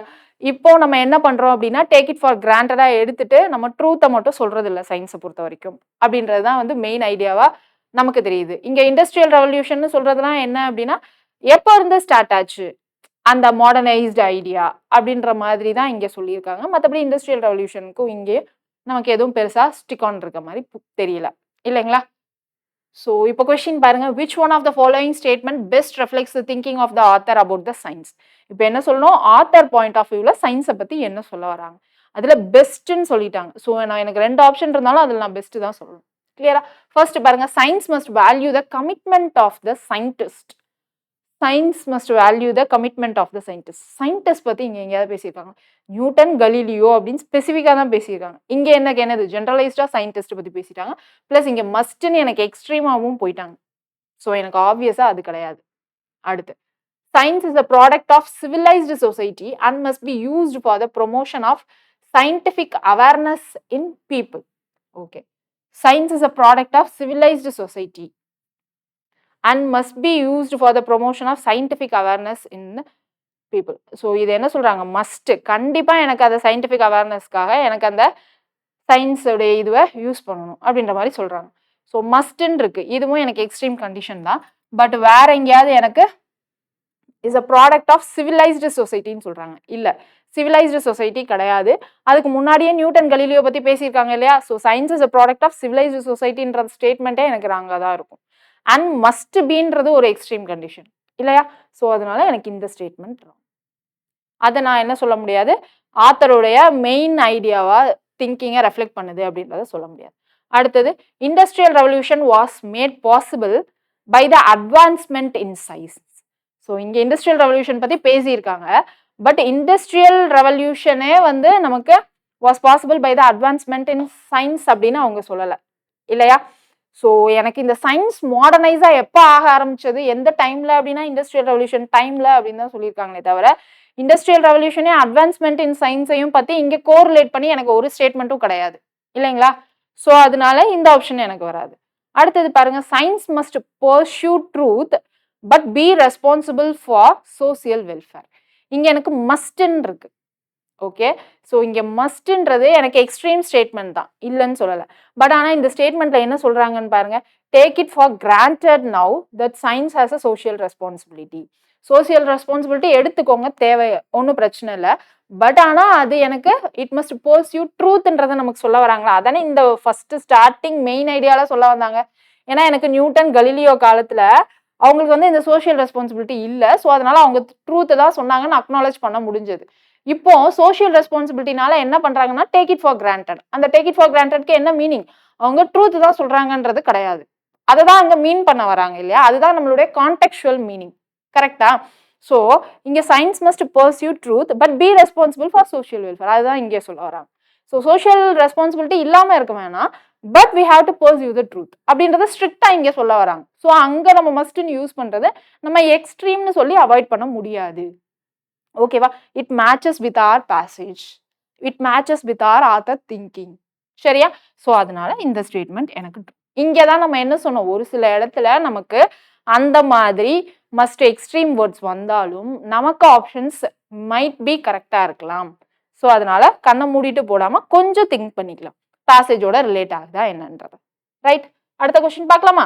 இப்போ நம்ம என்ன பண்றோம் அப்படின்னா டேக் இட் ஃபார் கிராண்டடா எடுத்துட்டு நம்ம ட்ரூத்தை மட்டும் சொல்றது இல்லை சயின்ஸை பொறுத்த வரைக்கும் அப்படின்றது தான் வந்து மெயின் ஐடியாவா நமக்கு தெரியுது. இங்க இண்டஸ்ட்ரியல் ரெவல்யூஷன் சொல்றதுலாம் என்ன அப்படின்னா எப்போ இருந்து ஸ்டார்ட் ஆச்சு அந்த மாடர்னைஸ்டு ஐடியா அப்படின்ற மாதிரி தான் இங்க சொல்லியிருக்காங்க. மற்றபடி இண்டஸ்ட்ரியல் ரெவல்யூஷனுக்கும் இங்கே நமக்கு எதுவும் பெருசா ஸ்டிக் ஆன் இருக்க மாதிரி தெரியல, இல்லைங்களா? ஸோ இப்போ கொஸ்டின் பாருங்க, which one of the following statement best reflects the thinking of the author about the science. இப்போ என்ன சொல்லணும், ஆத்தர் பாயிண்ட் ஆஃப் வியூல சயின்ஸை பத்தி என்ன சொல்ல வராங்க, அதுல பெஸ்ட்னு சொல்லிட்டாங்க. ஸோ நான் எனக்கு 2 ஆப்ஷன் இருந்தாலும் அதில் நான் பெஸ்ட் தான் சொல்லணும். கிளியரா? ஃபர்ஸ்ட் பாருங்க, science must value the commitment of the scientist. Science must value the commitment of the scientist. Scientist பத்தி இங்க எங்கேயாவது பேசியிருக்காங்க? நியூட்டன், கலீலியோ அப்படின்னு ஸ்பெசிஃபிக்கா தான் பேசியிருக்காங்க. இங்க எனக்கு என்னது ஜென்ரலைஸ்டா சயின்டிஸ்ட் பத்தி பேசிட்டாங்க. பிளஸ் இங்க மஸ்ட்னு எனக்கு எக்ஸ்ட்ரீமாவும் போயிட்டாங்க. ஸோ எனக்கு ஆப்வியஸா அது கிடையாது. அடுத்து, science is a product of civilised society and must be used for the promotion of scientific awareness in people. Okay, science is a product of civilised society and must be used for the promotion of scientific awareness in people. So இது என்ன சொல்றாங்க, must கண்டிப்பா எனக்கு அந்த scientific அவேர்னஸ்க்காக எனக்கு அந்த சயின்ஸோடைய இதுவை use பண்ணணும் அப்படின்ற மாதிரி சொல்றாங்க. ஸோ மஸ்ட்ன்னு இருக்கு, இதுவும் எனக்கு எக்ஸ்ட்ரீம் கண்டிஷன் தான். பட் வேற எங்கேயாவது எனக்கு is a product of civilised சொசைட்டின்னு சொல்றாங்க. இல்ல, சிவிலைஸ்டு சொசைட்டி கிடையாது. அதுக்கு முன்னாடியே நியூட்டன், கலீலியோ பத்தி பேசியிருக்காங்க இல்லையா? So science is a product of civilised சொசைட்டின்ற ஸ்டேட்மெண்ட்டே எனக்கு ராங்கா தான் இருக்கும். அண்ட் மஸ்ட் பீன்றது ஒரு எக்ஸ்ட்ரீம் கண்டிஷன் இல்லையா? ஸோ அதனால எனக்கு இந்த ஸ்டேட்மெண்ட் அதை நான் என்ன சொல்ல முடியாது, ஆத்தருடைய மெயின் ஐடியாவா திங்கிங்கை ரெஃப்ளெக்ட் பண்ணுது அப்படின்றத சொல்ல முடியாது. அடுத்தது, industrial revolution was made possible by the advancement in science. So இங்க இண்டஸ்ட்ரியல் ரெவல்யூஷன் பத்தி பேசியிருக்காங்க. பட் இண்டஸ்ட்ரியல் ரெவல்யூஷனே வந்து நமக்கு was possible by the advancement in science அப்படின்னு அவங்க சொல்லலை இல்லையா? ஸோ எனக்கு இந்த சயின்ஸ் மாடர்னைஸா எப்போ ஆக ஆரம்பிச்சது, எந்த டைம்ல அப்படின்னா இண்டஸ்ட்ரியல் ரெவல்யூஷன் டைம்ல அப்படின்னு தான் சொல்லியிருக்காங்களே தவிர இண்டஸ்ட்ரியல் ரெவல்யூஷனே அட்வான்ஸ்மெண்ட் இன் சயின்ஸையும் பத்தி இங்க கோரிலேட் பண்ணி எனக்கு ஒரு ஸ்டேட்மெண்ட்டும் கிடையாது இல்லைங்களா? ஸோ அதனால இந்த ஆப்ஷன் எனக்கு வராது. அடுத்தது பாருங்க, science must pursue truth but be responsible for social welfare. இங்க எனக்கு மஸ்ட்ன்னு இருக்கு. ஓகே, ஸோ இங்க மஸ்ட்ன்றது எனக்கு எக்ஸ்ட்ரீம் ஸ்டேட்மெண்ட் தான், இல்லைன்னு சொல்லலை. பட் ஆனால் இந்த ஸ்டேட்மெண்ட்ல என்ன சொல்றாங்கன்னு பாருங்க, take it for granted now that science has a social responsibility. Social responsibility எடுத்துக்கோங்க, தேவை, ஒன்றும் பிரச்சனை இல்லை. பட் ஆனால் அது எனக்கு இட் மஸ்ட் பர்சியூ ட்ரூத்ன்றதை நமக்கு சொல்ல வராங்களா? அதானே இந்த ஃபர்ஸ்ட் ஸ்டார்டிங் மெயின் ஐடியால சொல்ல வந்தாங்க. ஏன்னா எனக்கு நியூட்டன், கலீலியோ காலத்துல அவங்களுக்கு வந்து இந்த சோஷியல் ரெஸ்பான்சிபிலிட்டி இல்லை. ஸோ அதனால அவங்க ட்ரூத்தை தான் சொன்னாங்கன்னு அக்னாலேஜ் பண்ண முடிஞ்சது. இப்போ சோஷியல் ரெஸ்பான்சிபிலிட்டினால என்ன பண்றாங்கன்னா டேக் இட் ஃபார் கிராண்டட். அந்த டேக் இட் ஃபார் கிராண்டட்க்கு என்ன மீனிங், அவங்க ட்ரூத் தான் சொல்றாங்கன்றது கிடையாது. அதை தான் அங்க மீன் பண்ண வராங்க இல்லையா? அதுதான் நம்மளுடைய கான்டெக்சுவல் மீனிங். கரெக்டா? ஸோ இங்க science must pursue truth but be responsible for social welfare, அதுதான் இங்கே சொல்ல வராங்க. ஸோ சோஷியல் ரெஸ்பான்சிபிலிட்டி இல்லாம இருக்க வேணாம், but we have to pursue the truth அப்படின்றத ஸ்ட்ரிக்டா இங்கே சொல்ல வராங்க. ஸோ அங்க நம்ம மஸ்ட்னு யூஸ் பண்றது நம்ம எக்ஸ்ட்ரீம்னு சொல்லி அவாய்ட் பண்ண முடியாது. ஓகேவா? It matches with our passage, it matches with our author thinking. சரியா? ஸோ அதனால இந்த ஸ்டேட்மெண்ட் எனக்கு இங்கே தான் நம்ம என்ன சொன்னோம், ஒரு சில இடத்துல நமக்கு அந்த மாதிரி மஸ்ட் எக்ஸ்ட்ரீம் வேர்ட்ஸ் வந்தாலும் நமக்கு ஆப்ஷன்ஸ் மைட் பி கரெக்டா இருக்கலாம். ஸோ அதனால கண்ணை மூடிட்டு போடாம கொஞ்சம் திங்க் பண்ணிக்கலாம், பேசேஜோட ரிலேட் ஆகுதா என்னன்றது. ரைட், அடுத்த கொஸ்டின் பார்க்கலாமா?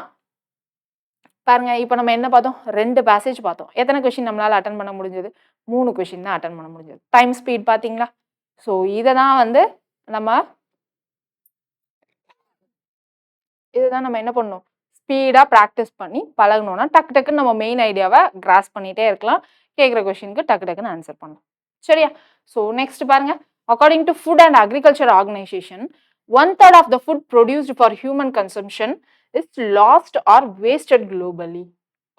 பாருங்க, இப்போ நம்ம என்ன பார்த்தோம், 2 பேசேஜ் பார்த்தோம். எத்தனை கொஸ்டின் நம்மளால அட்டன் பண்ண முடிஞ்சது? 3 கொஸ்டின் தான் அட்டன் பண்ண முடிஞ்சது. டைம் ஸ்பீட் பார்த்தீங்களா? ஸோ இதை தான் வந்து நம்ம இதுதான் நம்ம என்ன பண்ணணும், ஸ்பீடா ப்ராக்டிஸ் பண்ணி பழகணும்னா டக்கு டக்குன்னு நம்ம மெயின் ஐடியாவை கிராஸ் பண்ணிட்டே இருக்கலாம். கேட்குற கொஸ்டினுக்கு டக்கு டக்குன்னு ஆன்சர் பண்ணலாம். சரியா? ஸோ நெக்ஸ்ட் பாருங்க, according to food and agriculture organisation 1/3 of the food produced for human consumption is lost or wasted globally.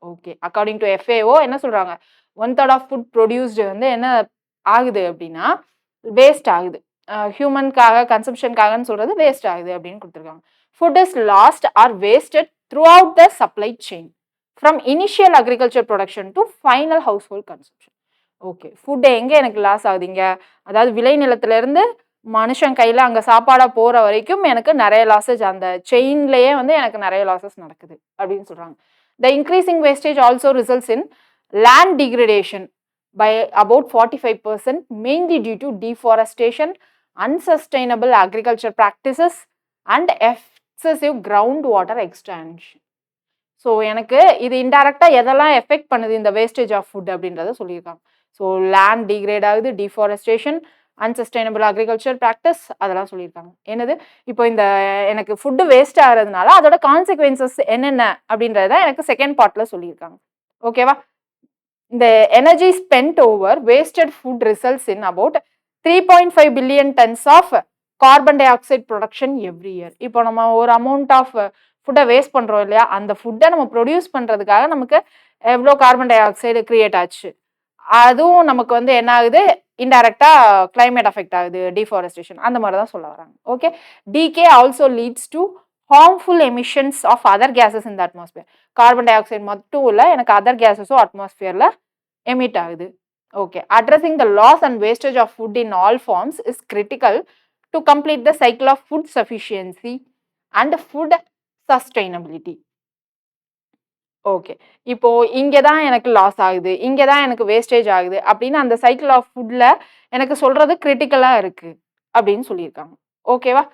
Okay, according to FAO என்ன சொல்றாங்க, 1/3 of food produced வந்து என்ன ஆகுது அப்படின்னா வேஸ்ட் ஆகுது. ஹியூமனுக்காக கன்சம்ஷனுக்காகன்னு சொல்றது வேஸ்ட் ஆகுது அப்படின்னு கொடுத்துருக்காங்க. Food is lost or wasted throughout the supply chain from initial agriculture production to final household consumption. Okay, food எங்க எனக்கு லாஸ் ஆகுதுங்க, அதாவது விளைநிலத்துல இருந்து மனுஷன் கையில அங்க சாப்பாடா போற வரைக்கும் எனக்கு நிறைய லாசஸ், அந்த செயின்லயே வந்து எனக்கு நிறைய லாசஸ் நடக்குது அப்படின்னு சொல்றாங்க. த increasing wastage also results in land degradation by about 45%, mainly due to deforestation, unsustainable agriculture practices and excessive groundwater extraction. So எனக்கு இது இன்டைரக்டா எதெல்லாம் எஃபெக்ட் பண்ணுது இந்த வேஸ்டேஜ் ஆஃப் ஃபுட் அப்படின்றத சொல்லியிருக்காங்க. ஸோ லேண்ட் டிகிரேட் ஆகுது, டிஃபாரஸ்டேஷன், அன்சஸ்டைனபிள் அக்ரிகல்ச்சர் ப்ராக்டிஸ், அதெல்லாம் சொல்லியிருக்காங்க. என்னது, இப்போ இந்த எனக்கு ஃபுட்டு வேஸ்ட் ஆகிறதுனால அதோட கான்சிக்வன்சஸ் என்னென்ன அப்படின்றத எனக்கு செகண்ட் பார்ட்ல சொல்லியிருக்காங்க. ஓகேவா? The energy spent over wasted food results in about 3.5 billion tons of carbon dioxide production every year. இப்போ நம்ம ஒரு அமௌண்ட் ஆஃப் ஃபுட்டை வேஸ்ட் பண்றோம் இல்லையா, அந்த ஃபுட்டை நம்ம ப்ரொடியூஸ் பண்றதுக்காக நமக்கு எவ்வளோ கார்பன் டை ஆக்சைடு கிரியேட் ஆச்சு, அதுவும் நமக்கு வந்து என்ன ஆகுது, இன்டைரக்டா கிளைமேட் அஃபெக்ட் ஆகுது, டிஃபாரஸ்டேஷன், அந்த மாதிரி தான் சொல்ல வராங்க. ஓகே, டிகே also leads to harmful emissions of other gases in the atmosphere. Carbon dioxide மட்டும் இல்ல, எனக்கு அதர் கேஸஸும் அட்மாஸ்பியர்ல எமிட் ஆகுது. Okay, addressing the loss and wastage of food in all forms is critical to complete the cycle of food sufficiency and food sustainability. Okay, இப்போ இங்கே தான் எனக்கு லாஸ் ஆகுது, இங்கே தான் எனக்கு வேஸ்டேஜ் ஆகுது அப்படின்னு அந்த சைக்கிள் ஆஃப் ஃபுட்ல எனக்கு சொல்றது கிரிட்டிக்கலாக இருக்கு அப்படின்னு சொல்லியிருக்காங்க. ஓகேவா?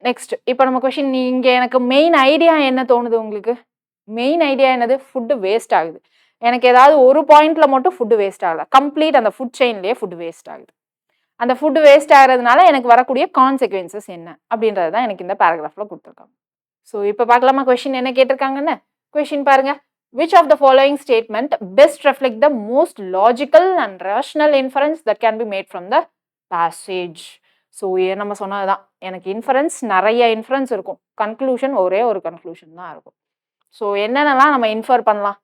நெக்ஸ்ட், இப்போ நம்ம கொஸ்டின், இங்கே எனக்கு மெயின் ஐடியா என்ன தோணுது உங்களுக்கு? மெயின் ஐடியா என்னது, ஃபுட்டு வேஸ்ட் ஆகுது. எனக்கு ஏதாவது ஒரு பாயிண்ட்ல மட்டும் ஃபுட்டு வேஸ்ட் ஆகல, கம்ப்ளீட் அந்த ஃபுட் செயின்லேயே ஃபுட் வேஸ்ட் ஆகுது. அந்த ஃபுட்டு வேஸ்ட் ஆகிறதுனால எனக்கு வரக்கூடிய கான்சிக்வன்சஸ் என்ன அப்படின்றது தான் எனக்கு இந்த பேராகிராஃப்ல கொடுத்துருக்காங்க. ஸோ இப்போ பார்க்கலாமா கொஸ்டின் என்ன கேட்டிருக்காங்கன்னு? கொஸ்டின் பாருங்க, which of the following statement best reflect the most logical and rational inference that can be made from the passage? So நம்ம சொன்னதுதான், எனக்கு இன்ஃபரன்ஸ் நிறைய இன்ஃபரன்ஸ் இருக்கும், கன்க்ளூஷன் ஒரே ஒரு கன்க்ளூஷன் தான் இருக்கும். ஸோ என்னென்னலாம் நம்ம இன்ஃபர் பண்ணலாம்,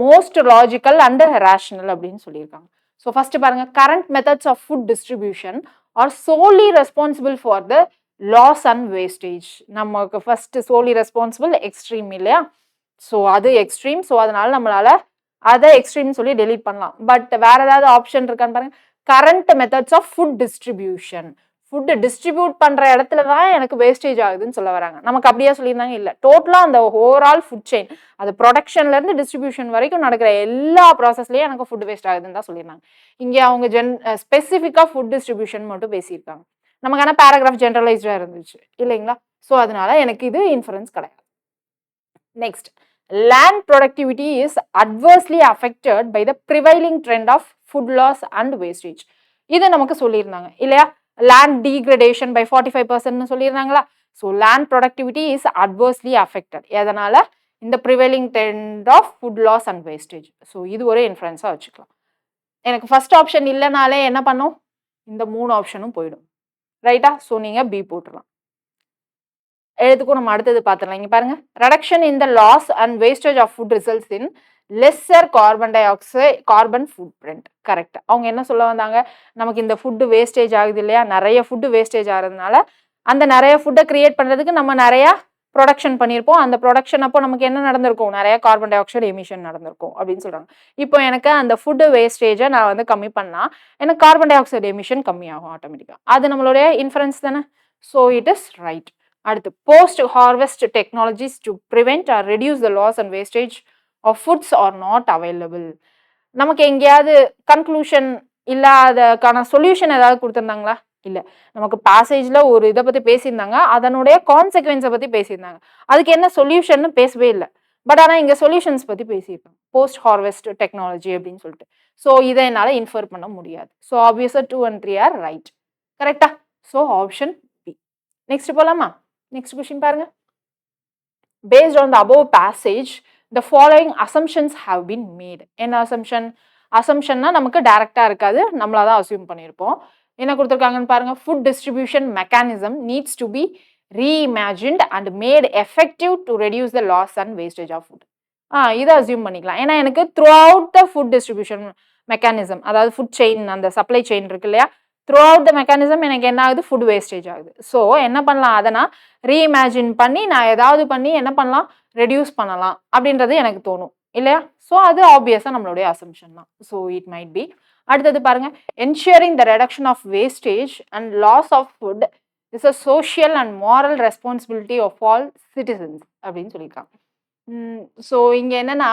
மோஸ்ட் லாஜிக்கல் அண்ட் ரேஷனல் அப்படின்னு சொல்லியிருக்காங்க. ஸோ ஃபர்ஸ்ட் பாருங்க, current methods of food distribution are solely responsible for the loss and wastage. நமக்கு ஃபர்ஸ்ட் சோலி ரெஸ்பான்சிபிள் எக்ஸ்ட்ரீம் இல்லையா, ஸோ அது எக்ஸ்ட்ரீம், ஸோ அதனால நம்மளால அதை எக்ஸ்ட்ரீம் சொல்லி டெலீட் பண்ணலாம். பட் வேற ஏதாவது ஆப்ஷன் இருக்கான்னு பாருங்க. Current methods of food distribution, food distribute பண்ற இடத்துல தான் எனக்கு வேஸ்டேஜ் ஆகுதுன்னு சொல்ல வராங்க. நமக்கு அப்படியே சொல்லியிருந்தாங்க இல்ல, டோட்டலா அந்த ஓவரால் ஃபுட் செயின், அது ப்ரொடக்ஷன்ல இருந்து டிஸ்ட்ரிபியூஷன் வரைக்கும் நடக்கிற எல்லா ப்ராசஸ்லயும் எனக்கு ஃபுட் வேஸ்ட் ஆகுதுன்னு தான் சொல்லியிருந்தாங்க. இங்க அவங்க ஸ்பெசிஃபிக்கா ஃபுட் டிஸ்ட்ரிபியூஷன் மட்டும் பேசியிருக்காங்க. நமக்கான பேராகிராஃப் ஜெனரலைஸ்டா இருந்துச்சு இல்லைங்களா, ஸோ அதனால எனக்கு இது இன்ஃபரன்ஸ் கிடையாது. Next, land productivity is adversely affected by the prevailing trend of food loss and wastage. இது நமக்கு சொல்லியிருந்தாங்க இல்லையா, land degradation by 45% சொல்லியிருந்தாங்களா. So land productivity is adversely affected எதனால, இந்த prevailing trend of food loss and wastage. So இது ஒரு இன்ஃபரன்ஸாக வச்சுக்கலாம். எனக்கு ஃபர்ஸ்ட் ஆப்ஷன் இல்லைனாலே என்ன பண்ணும், இந்த 3 ஆப்ஷனும் போயிடும், ரைட்டா. ஸோ நீங்க பி போட்டுடலாம். எழுத்துக்கும் நம்ம அடுத்தது பார்த்துடலாம். இங்க பாருங்க, reduction in the loss and wastage of food results in lesser carbon dioxide carbon footprint. Correct. அவங்க என்ன சொல்ல வந்தாங்க, நமக்கு இந்த ஃபுட்டு வேஸ்டேஜ் ஆகுது இல்லையா, நிறைய ஃபுட்டு வேஸ்டேஜ் ஆகிறதுனால அந்த நிறைய ஃபுட்டை கிரியேட் பண்றதுக்கு நம்ம நிறைய ப்ரொடக்ஷன் பண்ணியிருப்போம், அந்த ப்ரொடக்ஷன் அப்போ நமக்கு என்ன நடந்திருக்கும், நிறைய கார்பன் டை ஆக்சைடு எமிஷன் நடந்திருக்கும் அப்படின்னு சொல்றாங்க. இப்போ எனக்கு அந்த ஃபுட்டு வேஸ்டேஜை நான் வந்து கம்மி பண்ணா எனக்கு கார்பன் டை ஆக்சைடு எமிஷன் கம்மியாகும் ஆட்டோமேட்டிக்கா. அது நம்மளுடைய இன்ஃபரன்ஸ் தானே. So it is right. அடுத்து, post harvest technologies to prevent or reduce the loss and wastage of foods are not available. நமக்கு எங்கேயாவது கன்க்ளூஷன் இல்லாதக்கான சொல்யூஷன் ஏதாவது கொடுத்துருந்தாங்களா? இல்ல. நமக்கு பேசேஜ்ல ஒரு இதை பத்தி பேசியிருந்தாங்க, அதனுடைய கான்சிக்வன்ஸை பத்தி பேசியிருந்தாங்க, அதுக்கு என்ன சொல்யூஷன் பேசவே இல்லை. பட் ஆனா இங்க சொல்யூஷன்ஸ் பத்தி பேசியிருக்காங்க, போஸ்ட் ஹார்வெஸ்ட் டெக்னாலஜி அப்படின்னு சொல்லிட்டு. ஸோ இதை என்னால இன்ஃபர் பண்ண முடியாது. ஸோ ஆப்வியஸா 2 and 3 ஆர் ரைட். கரெக்டா? So option B. நெக்ஸ்ட் போலாமா? நெக்ஸ்ட் கொஸ்டின் பாருங்க. Based on the above passage, the following assumptions have been made. என்ன assumptionனா நமக்கு டைரக்டா இருக்காது, நம்மளா தான் அசியூம் பண்ணியிருப்போம். என்ன கொடுத்துருக்காங்கன்னு பாருங்க. Food distribution mechanism needs to be reimagined and made effective to reduce the loss and wastage of food. இதை அசியூம் பண்ணிக்கலாம். ஏன்னா எனக்கு through out the food distribution mechanism, அதாவது ஃபுட் செயின், அந்த சப்ளை செயின் இருக்கு இல்லையா, த்ரூ அவுட் த மெக்கானிசம் எனக்கு என்ன ஆகுது, ஃபுட் வேஸ்டேஜ் ஆகுது. ஸோ என்ன பண்ணலாம், அதை நான் ரீஇமேஜின் பண்ணி நான் ஏதாவது பண்ணி என்ன பண்ணலாம், ரெடியூஸ் பண்ணலாம் அப்படின்றது எனக்கு தோணும் இல்லையா. ஸோ அது ஆப்வியஸாக நம்மளுடைய அசம்ஷன் தான். So it might be. அடுத்தது பாருங்க, ensuring the reduction of wastage and loss of food is a social and moral responsibility of all citizens அப்படின்னு சொல்லியிருக்காங்க. ஸோ இங்கே என்னன்னா,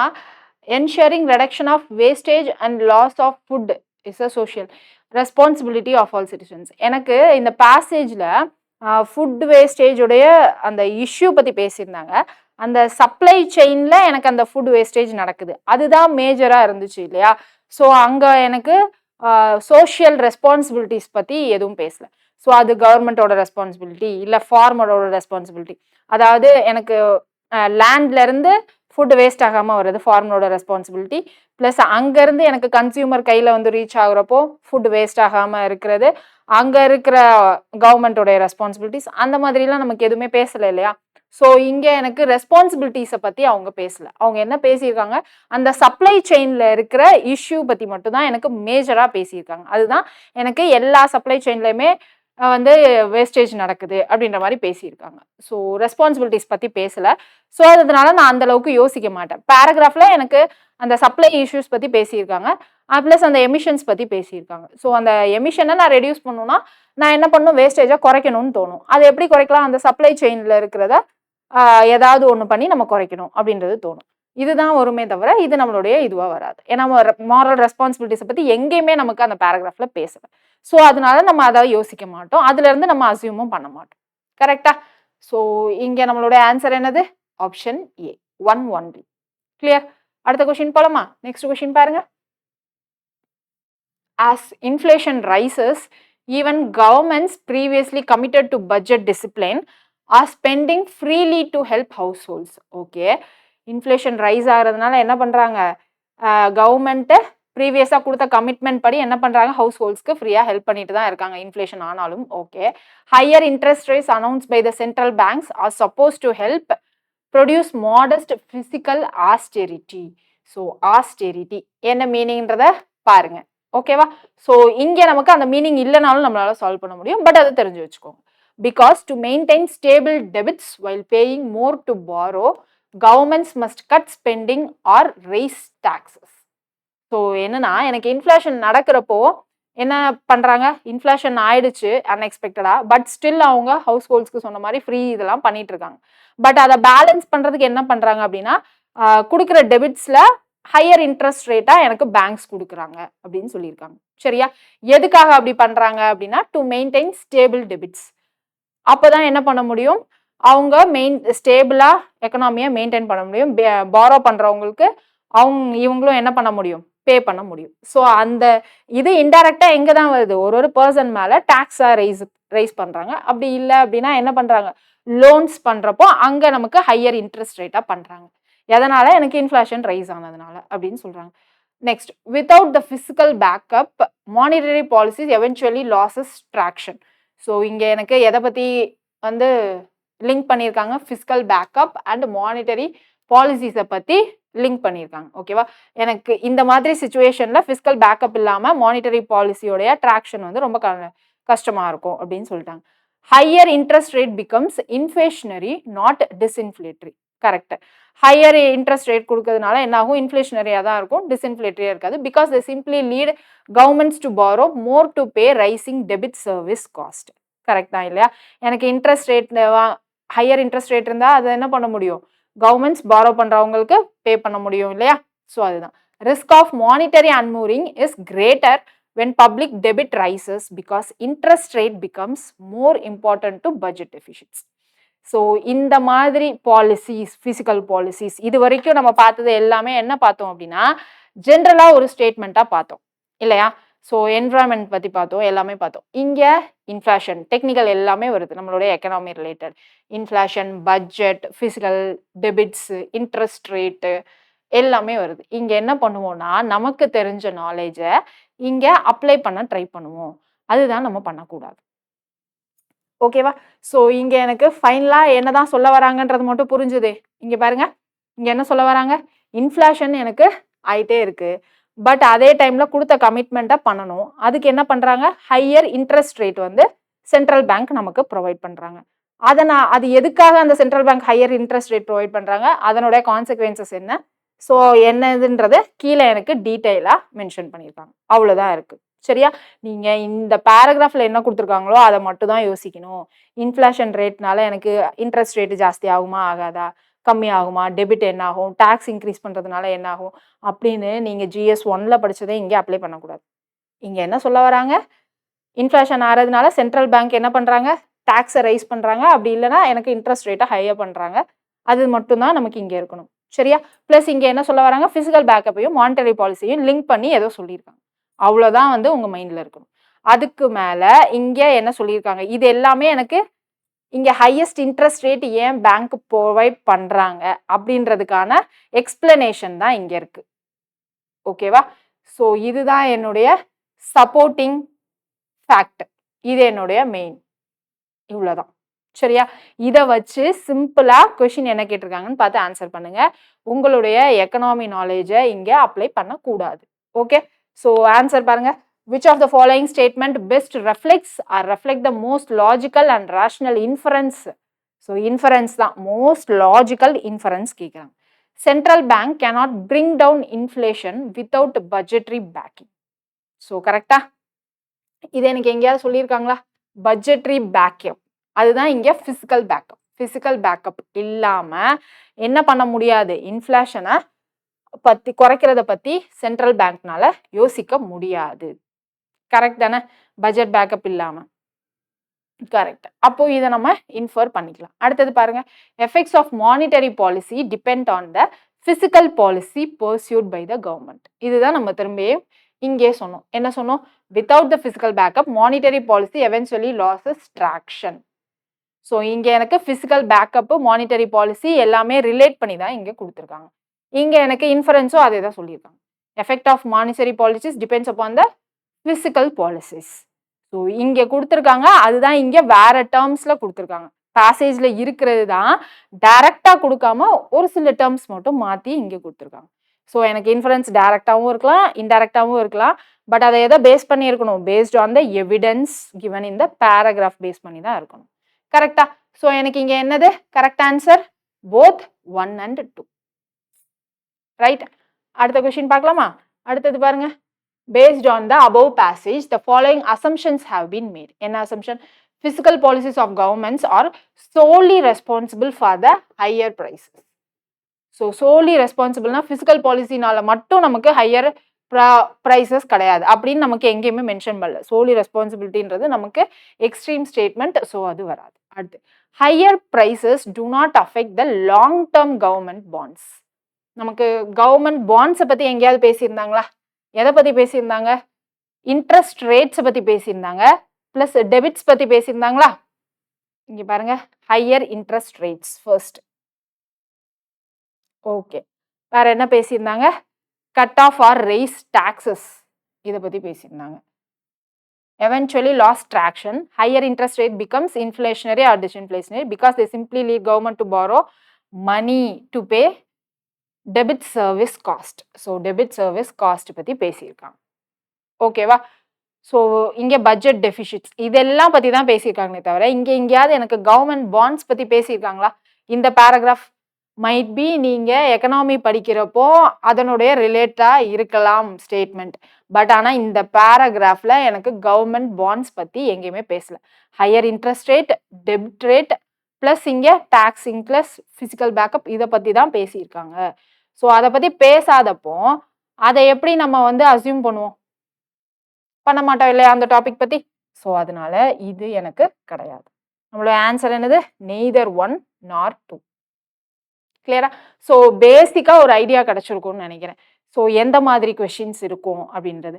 ensuring reduction of wastage and loss of food is a social responsibility of all citizens. எனக்கு இந்த பேசேஜில் food வேஸ்டேஜுடைய அந்த issue பற்றி பேசியிருந்தாங்க. அந்த சப்ளை செயினில் எனக்கு அந்த ஃபுட் வேஸ்டேஜ் நடக்குது, அதுதான் மேஜராக இருந்துச்சு இல்லையா. ஸோ அங்கே எனக்கு சோஷியல் ரெஸ்பான்சிபிலிட்டிஸ் பற்றி எதுவும் பேசல. ஸோ அது கவர்மெண்ட்டோட ரெஸ்பான்சிபிலிட்டி இல்லை ஃபார்மரோட ரெஸ்பான்சிபிலிட்டி, அதாவது எனக்கு லேண்ட்லேருந்து ஃபுட் வேஸ்ட் ஆகாமல் வருது, ஃபார்மரோட ரெஸ்பான்சிபிலிட்டி. ப்ளஸ் அங்கேருந்து எனக்கு கன்சியூமர் கையில் வந்து ரீச் ஆகுறப்போ ஃபுட் வேஸ்ட் ஆகாமல் இருக்கிறது அங்கே இருக்கிற கவர்மெண்ட்டோடைய ரெஸ்பான்சிபிலிட்டிஸ். அந்த மாதிரிலாம் நமக்கு எதுவுமே பேசலை இல்லையா. ஸோ இங்கே எனக்கு ரெஸ்பான்சிபிலிட்டிஸை பற்றி அவங்க பேசலை. அவங்க என்ன பேசியிருக்காங்க, அந்த சப்ளை செயினில் இருக்கிற இஷ்யூ பற்றி மட்டும்தான் எனக்கு மேஜராக பேசியிருக்காங்க. அதுதான் எனக்கு எல்லா சப்ளை செயின்லையுமே வந்து வேஸ்டேஜ் நடக்குது அப்படின்ற மாதிரி பேசியிருக்காங்க. ஸோ ரெஸ்பான்சிபிலிட்டிஸ் பற்றி பேசலை. ஸோ அதனால நான் அந்த அளவுக்கு யோசிக்க மாட்டேன். பேராகிராஃபில் எனக்கு அந்த சப்ளை இஷ்யூஸ் பற்றி பேசியிருக்காங்க, ப்ளஸ் அந்த எமிஷன்ஸ் பற்றி பேசியிருக்காங்க. ஸோ அந்த எமிஷனை நான் ரெடியூஸ் பண்ணணும்னா நான் என்ன பண்ணணும், வேஸ்டேஜாக குறைக்கணும்னு தோணும். அது எப்படி குறைக்கலாம், அந்த சப்ளை செயினில் இருக்கிறத ஏதாவது ஒன்று பண்ணி நம்ம குறைக்கணும் அப்படின்றது தோணும். இதுதான் வருமே தவிர இது நம்மளுடைய இதுவாக வராது. ஏன்னா மாரல் ரெஸ்பான்சிபிலிட்டிஸை பற்றி எங்கேயுமே நமக்கு அந்த பேராகிராஃபில் பேசலை. ஸோ அதனால நம்ம அதை யோசிக்க மாட்டோம், அதுலேருந்து நம்ம அசியூமும் பண்ண மாட்டோம். கரெக்டா. ஸோ இங்கே நம்மளுடைய ஆன்சர் என்னது, ஆப்ஷன் ஏ 1-1B. கிளியர். அடுத்த கொஸ்டின் போலாமா. நெக்ஸ்ட் கொஸ்டின் பாருங்க. As inflation rises, even governments previously committed to budget discipline are spending freely to help households. Okay, inflation rise ஆகிறதுனால என்ன பண்ணுறாங்க, கவர்மெண்ட்டு ப்ரீவியஸாக கொடுத்த கமிட்மெண்ட் படி என்ன பண்ணுறாங்க, ஹவுஸ் ஹோல்ட்ஸ்க்கு ஃப்ரீயாக ஹெல்ப் பண்ணிட்டு தான் இருக்காங்க இன்ஃப்ளேஷன் ஆனாலும். Okay, higher interest rates announce by the central banks are suppose to help produce modest fiscal austerity. So austerity என்ன மீனிங்ன்றத பாருங்க. ஓகேவா. ஸோ இங்கே நமக்கு அந்த மீனிங் இல்லைனாலும் நம்மளால சால்வ் பண்ண முடியும், பட் அதை தெரிஞ்சு வச்சுக்கோங்க. Because to maintain stable debits while paying more to borrow, governments must cut spending or raise taxes. So என்னன்னா, எனக்கு இன்ஃப்ளேஷன் நடக்கிறப்போ என்ன பண்ணுறாங்க, இன்ஃப்ளேஷன் ஆயிடுச்சு அன்எக்ஸ்பெக்டடாக, பட் ஸ்டில் அவங்க ஹவுஸ் ஹோல்ட்ஸ்க்கு சொன்ன மாதிரி ஃப்ரீ இதெல்லாம் பண்ணிட்டு இருக்காங்க. பட் அதை பேலன்ஸ் பண்ணுறதுக்கு என்ன பண்ணுறாங்க அப்படின்னா, கொடுக்குற டெபிட்ஸில் ஹையர் இன்ட்ரெஸ்ட் ரேட்டாக எனக்கு பேங்க்ஸ் கொடுக்குறாங்க அப்படின்னு சொல்லியிருக்காங்க. சரியா. எதுக்காக அப்படி பண்ணுறாங்க அப்படின்னா, டு மெயின்டைன் ஸ்டேபிள் டெபிட்ஸ். அப்போ தான் என்ன பண்ண முடியும், அவங்க ஸ்டேபிளாக எக்கனாமியை மெயின்டைன் பண்ண முடியும். பாரோ பண்ணுறவங்களுக்கு இவங்களும் என்ன பண்ண முடியும், பே பண்ண முடியும். ஸோ அந்த இது இன்டைரக்டாக எங்கே தான் வருது, ஒரு பர்சன் மேலே டேக்ஸாக ரைஸ் பண்ணுறாங்க. அப்படி இல்லை அப்படின்னா என்ன பண்ணுறாங்க, லோன்ஸ் பண்ணுறப்போ அங்கே நமக்கு ஹையர் இன்ட்ரெஸ்ட் ரேட்டாக பண்ணுறாங்க. எதனால, எனக்கு இன்ஃப்ளேஷன் ரைஸ் ஆனதுனால அப்படின்னு சொல்கிறாங்க. Next, without the fiscal backup monetary policies eventually loses traction. So இங்கே எனக்கு எதை பற்றி வந்து லிங்க் பண்ணியிருக்காங்க, ஃபிசிக்கல் பேக்கப் அண்ட் மானிட்டரி பாலிசிஸை பற்றி லிங்க் பண்ணியிருக்காங்க. ஓகேவா. எனக்கு இந்த மாதிரி சிச்சுவேஷனில் ஃபிசிக்கல் பேக்கப் இல்லாமல் மானிட்டரி பாலிசியோடைய ட்ராக்ஷன் வந்து ரொம்ப கஷ்டமாக இருக்கும் அப்படின்னு சொல்லிட்டாங்க. Higher interest rate becomes inflationary not disinflationary. Correct. Higher interest rate கொடுக்கறதுனால என்ன ஆகும், இன்ஃப்ளேஷனரியாக தான் இருக்கும், டிஸ்இன்ஃப்ளேட்டரியாக இருக்காது. Because they simply lead governments to borrow more to pay rising debit service cost. Correct தான் இல்லையா. எனக்கு interest rate higher interest rate இருந்தால் அதை என்ன பண்ண முடியும், கவர்மெண்ட்ஸ் பாரோ பண்ணுறவங்களுக்கு பே பண்ண முடியும் இல்லையா. ஸோ அதுதான் risk of monetary unmooring is greater when public debit rises because interest rate becomes more important to budget deficits. So இந்த மாதிரி பாலிசிஸ், ஃபிசிக்கல் பாலிசிஸ், இது வரைக்கும் நம்ம பார்த்தது எல்லாமே என்ன பார்த்தோம் அப்படின்னா, ஜென்ரலாக ஒரு ஸ்டேட்மெண்ட்டாக பார்த்தோம் இல்லையா. ஸோ என்விரான்மெண்ட் பற்றி பார்த்தோம், எல்லாமே பார்த்தோம். இங்கே இன்ஃப்ளேஷன் டெக்னிக்கல் எல்லாமே வருது நம்மளுடைய economy related. Inflation, budget, fiscal, debits, interest rate எல்லாமே வருது. இங்கே என்ன பண்ணுவோம்னா நமக்கு தெரிஞ்ச நாலேஜை இங்கே அப்ளை பண்ண ட்ரை பண்ணுவோம். அதுதான் நம்ம பண்ணக்கூடாது. ஓகேவா? ஸோ இங்கே எனக்கு ஃபைனலாக என்ன தான் சொல்ல வராங்கன்றது மட்டும் புரிஞ்சுது. இங்கே பாருங்க, இங்கே என்ன சொல்ல வராங்க, இன்ஃப்ளேஷன் எனக்கு ஆயிட்டே இருக்கு. பட் அதே டைம்ல கொடுத்த கமிட்மெண்ட்டை பண்ணணும். அதுக்கு என்ன பண்றாங்க, ஹையர் இன்ட்ரெஸ்ட் ரேட் வந்து சென்ட்ரல் பேங்க் நமக்கு ப்ரொவைட் பண்றாங்க. அது எதுக்காக அந்த central bank higher interest rate provide பண்றாங்க, அதனுடைய கான்சிக்வன்சஸ் என்ன, ஸோ என்னதுன்றத கீழே எனக்கு டீட்டெயிலா மென்ஷன் பண்ணியிருக்காங்க. அவ்வளோதான் இருக்கு. சரியா? நீங்க இந்த பேராகிராஃப்ல என்ன கொடுத்துருக்காங்களோ அதை மட்டும் தான் யோசிக்கணும். இன்ஃப்ளேஷன் ரேட்னால எனக்கு இன்ட்ரெஸ்ட் ரேட் ஜாஸ்தி ஆகுமா ஆகாதா, கம்மி ஆகுமா, டெபிட் என்ன ஆகும், டாக்ஸ் இன்க்ரீஸ் பண்றதுனால என்ன ஆகும் அப்படின்னு நீங்க GS 1ல படிச்சதை இங்கே அப்ளை பண்ணக்கூடாது. இங்க என்ன சொல்ல வராங்க, இன்ஃப்ளேஷன் ஆறதுனால சென்ட்ரல் பேங்க் என்ன பண்றாங்க, டாக்ஸை ரைஸ் பண்றாங்க. அப்படி இல்லைன்னா எனக்கு இன்ட்ரெஸ்ட் ரேட்டை ஹையர் பண்றாங்க. அது மட்டும் தான் நமக்கு இங்க இருக்கணும். சரியா? பிளஸ் இங்க என்ன சொல்ல வராங்க, பிசிக்கல் பேக்கப்பையும் மானிட்டரி பாலிசியும் லிங்க் பண்ணி ஏதோ சொல்லியிருக்காங்க. அவ்வளவுதான் வந்து உங்க மைண்ட்ல இருக்கணும். அதுக்கு மேல இங்க என்ன சொல்லியிருக்காங்க, இது எல்லாமே எனக்கு இங்க ஹையஸ்ட் இன்ட்ரெஸ்ட் ரேட் ஏன் பேங்க் ப்ரொவைட் பண்றாங்க அப்படின்றதுக்கான எக்ஸ்பிளனேஷன் தான் இங்க இருக்கு. ஓகேவா? ஸோ இதுதான் என்னுடைய சப்போர்ட்டிங் ஃபேக்ட். இது என்னுடைய மெயின். இவ்வளவுதான். சரியா? இதை வச்சு சிம்பிளா கொஸ்டின் என்ன கேட்டிருக்காங்கன்னு பார்த்து ஆன்சர் பண்ணுங்க. உங்களுடைய எக்கனாமி நாலேஜை இங்க அப்ளை பண்ணக்கூடாது. ஓகே? ஸோ ஆன்சர் பாருங்க. Which of the following statement best reflects or reflect the most logical and rational inference? So inference தான், most logical inference கேட்குறாங்க. Central bank cannot bring down inflation without budgetary backing. So கரெக்டா? இது எனக்கு எங்கேயாவது சொல்லியிருக்காங்களா? Budgetary backup, அதுதான் இங்க physical backup. Physical backup இல்லாம என்ன பண்ண முடியாது, இன்ஃப்ளேஷனை பத்தி குறைக்கிறத பத்தி சென்ட்ரல் பேங்க்னால யோசிக்க முடியாது. கரெக்ட் தானே? பட்ஜெட் பேக்கப் இல்லாம. கரெக்ட். அப்போ இதை நம்ம இன்ஃபர் பண்ணிக்கலாம். அடுத்தது பாருங்க, effects of monetary policy depend on the fiscal policy pursued by the government. இதுதான் நம்ம திரும்பியும் இங்கே சொன்னோம். என்ன சொன்னோம், without the fiscal backup monetary policy eventually loses traction. So இங்க எனக்கு பிசிக்கல் பேக்கப் மானிட்டரி பாலிசி எல்லாமே ரிலேட் பண்ணி தான் இங்க கொடுத்துருக்காங்க. இங்க எனக்கு இன்ஃபரன்ஸும் அதே தான் சொல்லியிருக்காங்க. Effect of monetary policies depends upon the fiscal policies. So இங்க கொடுத்துருக்காங்க, அதுதான் இங்க வேற டேர்ம்ஸ்ல கொடுத்துருக்காங்க. பேசேஜ்ல இருக்கிறது தான் டைரக்டா கொடுக்காம ஒரு சில டேர்ம்ஸ் மட்டும் மாத்தி இங்க கொடுத்துருக்காங்க. ஸோ எனக்கு இன்ஃபரன்ஸ் டைரக்டாவும் இருக்கலாம், இன்டைரக்டாவும் இருக்கலாம். பட் அதை எதை பேஸ் பண்ணி இருக்கணும், based on the evidence given in the paragraph base பண்ணி தான் இருக்கணும். கரெக்டா? ஸோ எனக்கு இங்க என்னது correct answer, both 1 and 2. Right? அடுத்த கொஸ்டின் பார்க்கலாமா? அடுத்தது பாருங்க, based on the above passage the following assumptions have been made. என்ன assumption? Fiscal policies of governments are solely responsible for the higher prices. So solely responsible na fiscal policy நால மட்டும் நமக்கு higher prices கிடையாது அப்படின்னு நமக்கு எங்கேயுமே mention பண்ணல. solely responsibilityன்றது நமக்கு எக்ஸ்ட்ரீம் ஸ்டேட்மெண்ட். ஸோ அது வராது. அடுத்து, higher prices do not affect the long term government bonds. நமக்கு கவர்மெண்ட் பாண்ட்ஸை பத்தி எங்கேயாவது பேசியிருந்தாங்களா? எதை பத்தி பேசியிருந்தாங்க? இன்ட்ரெஸ்ட் ரேட்ஸை பத்தி பேசியிருந்தாங்க, பிளஸ் டெபிட்ஸ் பத்தி பேசியிருந்தாங்களா? இங்க பாருங்க, higher interest rates first. Okay, வேற என்ன பேசியிருந்தாங்க? Cut off or raise taxes, இதை பத்தி பேசியிருந்தாங்க. eventually lost traction, higher interest rate becomes inflationary or disinflationary because they simply lead government to borrow money to pay debit service cost. So debit service cost பத்தி பேசியிருக்காங்க. ஓகேவா? So இங்கே budget deficits இதெல்லாம் பற்றி தான் பேசியிருக்காங்களே தவிர இங்கே எங்கேயாவது எனக்கு கவர்மெண்ட் பாண்ட்ஸ் பற்றி பேசியிருக்காங்களா? இந்த பேராகிராஃப் மைட் பி நீங்கள் எக்கனாமி படிக்கிறப்போ அதனுடைய ரிலேட்டாக இருக்கலாம் ஸ்டேட்மெண்ட். பட் ஆனால் இந்த பேராகிராஃபில் எனக்கு கவர்மெண்ட் பாண்ட்ஸ் பற்றி எங்கேயுமே பேசல. Higher interest rate, debit rate, plus இங்கே டாக்ஸிங் ப்ளஸ் ஃபிசிக்கல் பேக்கப் இதை பற்றி தான் பேசியிருக்காங்க. ஸோ அதை பற்றி பேசாதப்போ அதை எப்படி நம்ம வந்து அசியூம் பண்ணுவோம்? பண்ண மாட்டோம் இல்லையா அந்த டாபிக் பற்றி? ஸோ அதனால இது எனக்கு கிடையாது. நம்மளோட ஆன்சர் என்னது? Neither 1 nor 2. கிளியரா? ஸோ பேசிக்காக ஒரு ஐடியா கிடைச்சிருக்கும்னு நினைக்கிறேன். ஸோ எந்த மாதிரி கொஷின்ஸ் இருக்கும் அப்படின்றது.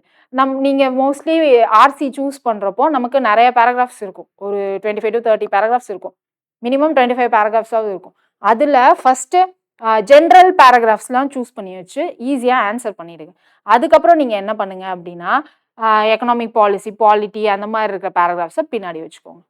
நீங்க மோஸ்ட்லி ஆர்சி சூஸ் பண்றப்போ நமக்கு நெறைய பேராகிராஃப்ஸ் இருக்கும். ஒரு 25 டூ 30 பேராகிராஃப்ஸ் இருக்கும். மினிமம் 25 பேராகிராஃப்ஸாவது இருக்கும். அதுல ஃபர்ஸ்ட்டு ஜெனரல் பேராகிராஃப்ஸ்லாம் சூஸ் பண்ணி வச்சு ஈஸியா ஆன்சர் பண்ணிடுங்க. அதுக்கப்புறம் நீங்க என்ன பண்ணுங்க அப்படின்னா, எக்கனாமிக் பாலிசி, பாலிட்டி அந்த மாரி இருக்கிற பேராகிராஃப்ஸ பின்னாடி வச்சுக்கோங்க.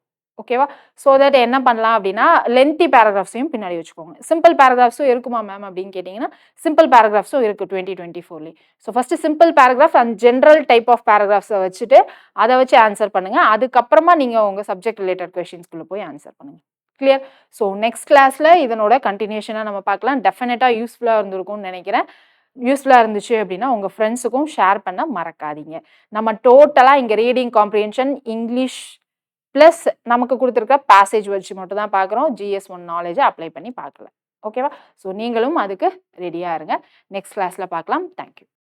ஓகேவா? ஸோ தட் என்ன பண்ணலாம் அப்படின்னா, லென்த்தி பேராகிராஃப்ஸையும் பின்னாடி வச்சுக்கோங்க. சிம்பிள் பேராகிராஃப்ஸும் இருக்குமா மேம் அப்படின்னு கேட்டீங்கன்னா, சிம்பிள் பேராகிராஃப்ஸும் இருக்கு 2024லயே. So first simple paragraph and general type of paragraphs வச்சுட்டு, அத வச்சு ஆன்சர் பண்ணுங்க. அதுக்கப்புறமா நீங்க உங்க சப்ஜெக்ட் ரிலேட்டட் கொஸ்டின்ஸ்குள்ள போய் ஆன்சர் பண்ணுங்க. கிளியர்? ஸோ நெக்ஸ்ட் கிளாஸ்ல இதனோட கன்டினியூஷனா நம்ம பார்க்கலாம். டெஃபினட்டா யூஸ்ஃபுல்லா இருந்திருக்கும்னு நெனைக்கிறேன். யூஸ்ஃபுல்லா இருந்துச்சு அப்படின்னா, உங்க ஃப்ரெண்ட்ஸுக்கும் ஷேர் பண்ண மறக்காதீங்க. நம்ம டோட்டலா இங்க ரீடிங் காம்ப்ரிஹென்ஷன், இங்கிலீஷ் பிளஸ் நமக்கு குடுத்திருக்க பேசேஜ் வச்சு மட்டும் தான் பார்க்குறோம். GS1 நாலேட்ஜ அப்ளை பண்ணி பார்க்கல. ஓகேவா? ஸோ நீங்களும் அதுக்கு ரெடியா இருங்க. நெக்ஸ்ட் கிளாஸ்ல பார்க்கலாம். Thank you.